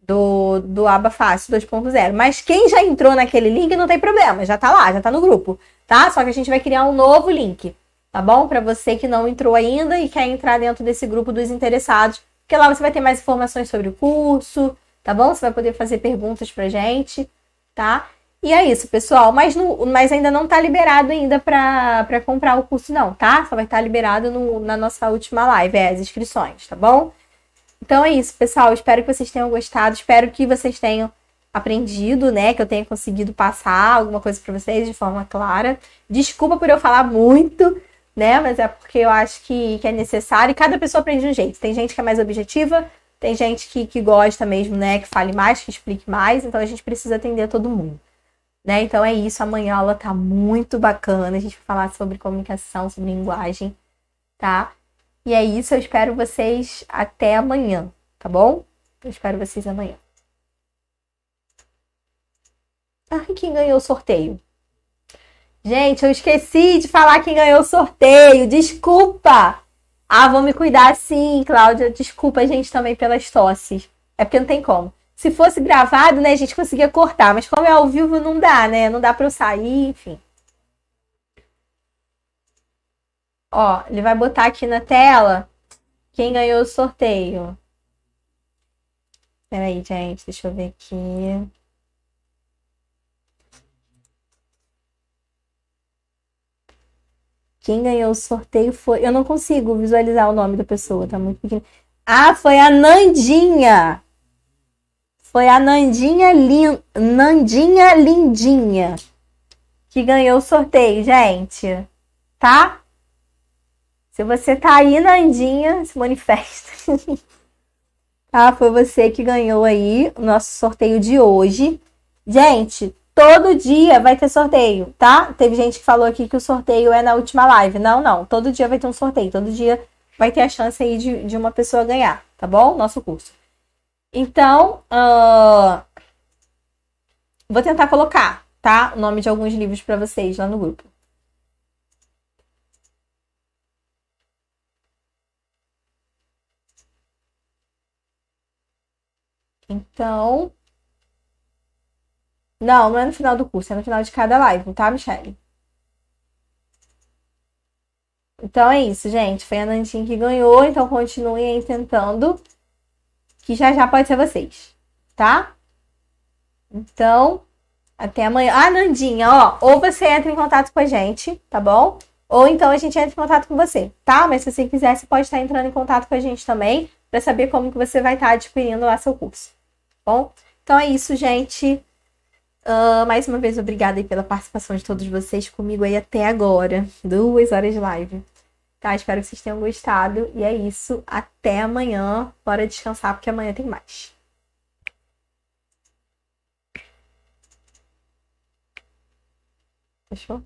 do Aba Fácil 2.0. Mas quem já entrou naquele link não tem problema, já tá lá, já tá no grupo, tá? Só que a gente vai criar um novo link, tá bom? Para você que não entrou ainda e quer entrar dentro desse grupo dos interessados, porque lá você vai ter mais informações sobre o curso, tá bom? Você vai poder fazer perguntas pra gente, tá? E é isso, pessoal. Mas ainda não tá liberado ainda para comprar o curso, não, tá? Só vai estar liberado na nossa última live, as inscrições, tá bom? Então é isso, pessoal. Espero que vocês tenham gostado. Espero que vocês tenham aprendido, né? Que eu tenha conseguido passar alguma coisa para vocês de forma clara. Desculpa por eu falar muito, né? Mas é porque eu acho que é necessário. E cada pessoa aprende de um jeito. Tem gente que é mais objetiva, tem gente que gosta mesmo, né? Que fale mais, que explique mais. Então a gente precisa atender todo mundo. Né? Então é isso, amanhã a aula tá muito bacana, a gente vai falar sobre comunicação, sobre linguagem, tá? E é isso, eu espero vocês até amanhã, tá bom? Eu espero vocês amanhã. Quem ganhou o sorteio? Gente, eu esqueci de falar quem ganhou o sorteio, desculpa! Vou me cuidar sim, Cláudia, desculpa, gente, também pelas tosses. É porque não tem como. Se fosse gravado, né, a gente conseguia cortar, mas como é ao vivo não dá, né? Não dá para eu sair, enfim. Ó, ele vai botar aqui na tela quem ganhou o sorteio. Peraí, gente, deixa eu ver aqui. Quem ganhou o sorteio foi... Eu não consigo visualizar o nome da pessoa, tá muito pequeno. Foi a Nandinha! Foi a Nandinha Lindinha que ganhou o sorteio, gente. Tá? Se você tá aí, Nandinha, se manifesta. Tá? Foi você que ganhou aí o nosso sorteio de hoje. Gente, todo dia vai ter sorteio, tá? Teve gente que falou aqui que o sorteio é na última live. Não, não. Todo dia vai ter um sorteio. Todo dia vai ter a chance aí de uma pessoa ganhar, tá bom? Nosso curso. Então, vou tentar colocar, tá? O nome de alguns livros para vocês lá no grupo. Então, não é no final do curso, é no final de cada live, tá, Michelle? Então é isso, gente. Foi a Nandinha que ganhou, então continuem aí tentando, que já já pode ser vocês, tá? Então, até amanhã. Ah, Nandinha, ó, ou você entra em contato com a gente, tá bom? Ou então a gente entra em contato com você, tá? Mas se você quiser, você pode estar entrando em contato com a gente também, para saber como que você vai estar adquirindo lá seu curso, tá bom? Então é isso, gente. Mais uma vez, obrigada aí pela participação de todos vocês comigo aí até agora. 2 horas de live. Tá? Espero que vocês tenham gostado. E é isso. Até amanhã. Bora descansar, porque amanhã tem mais. Fechou?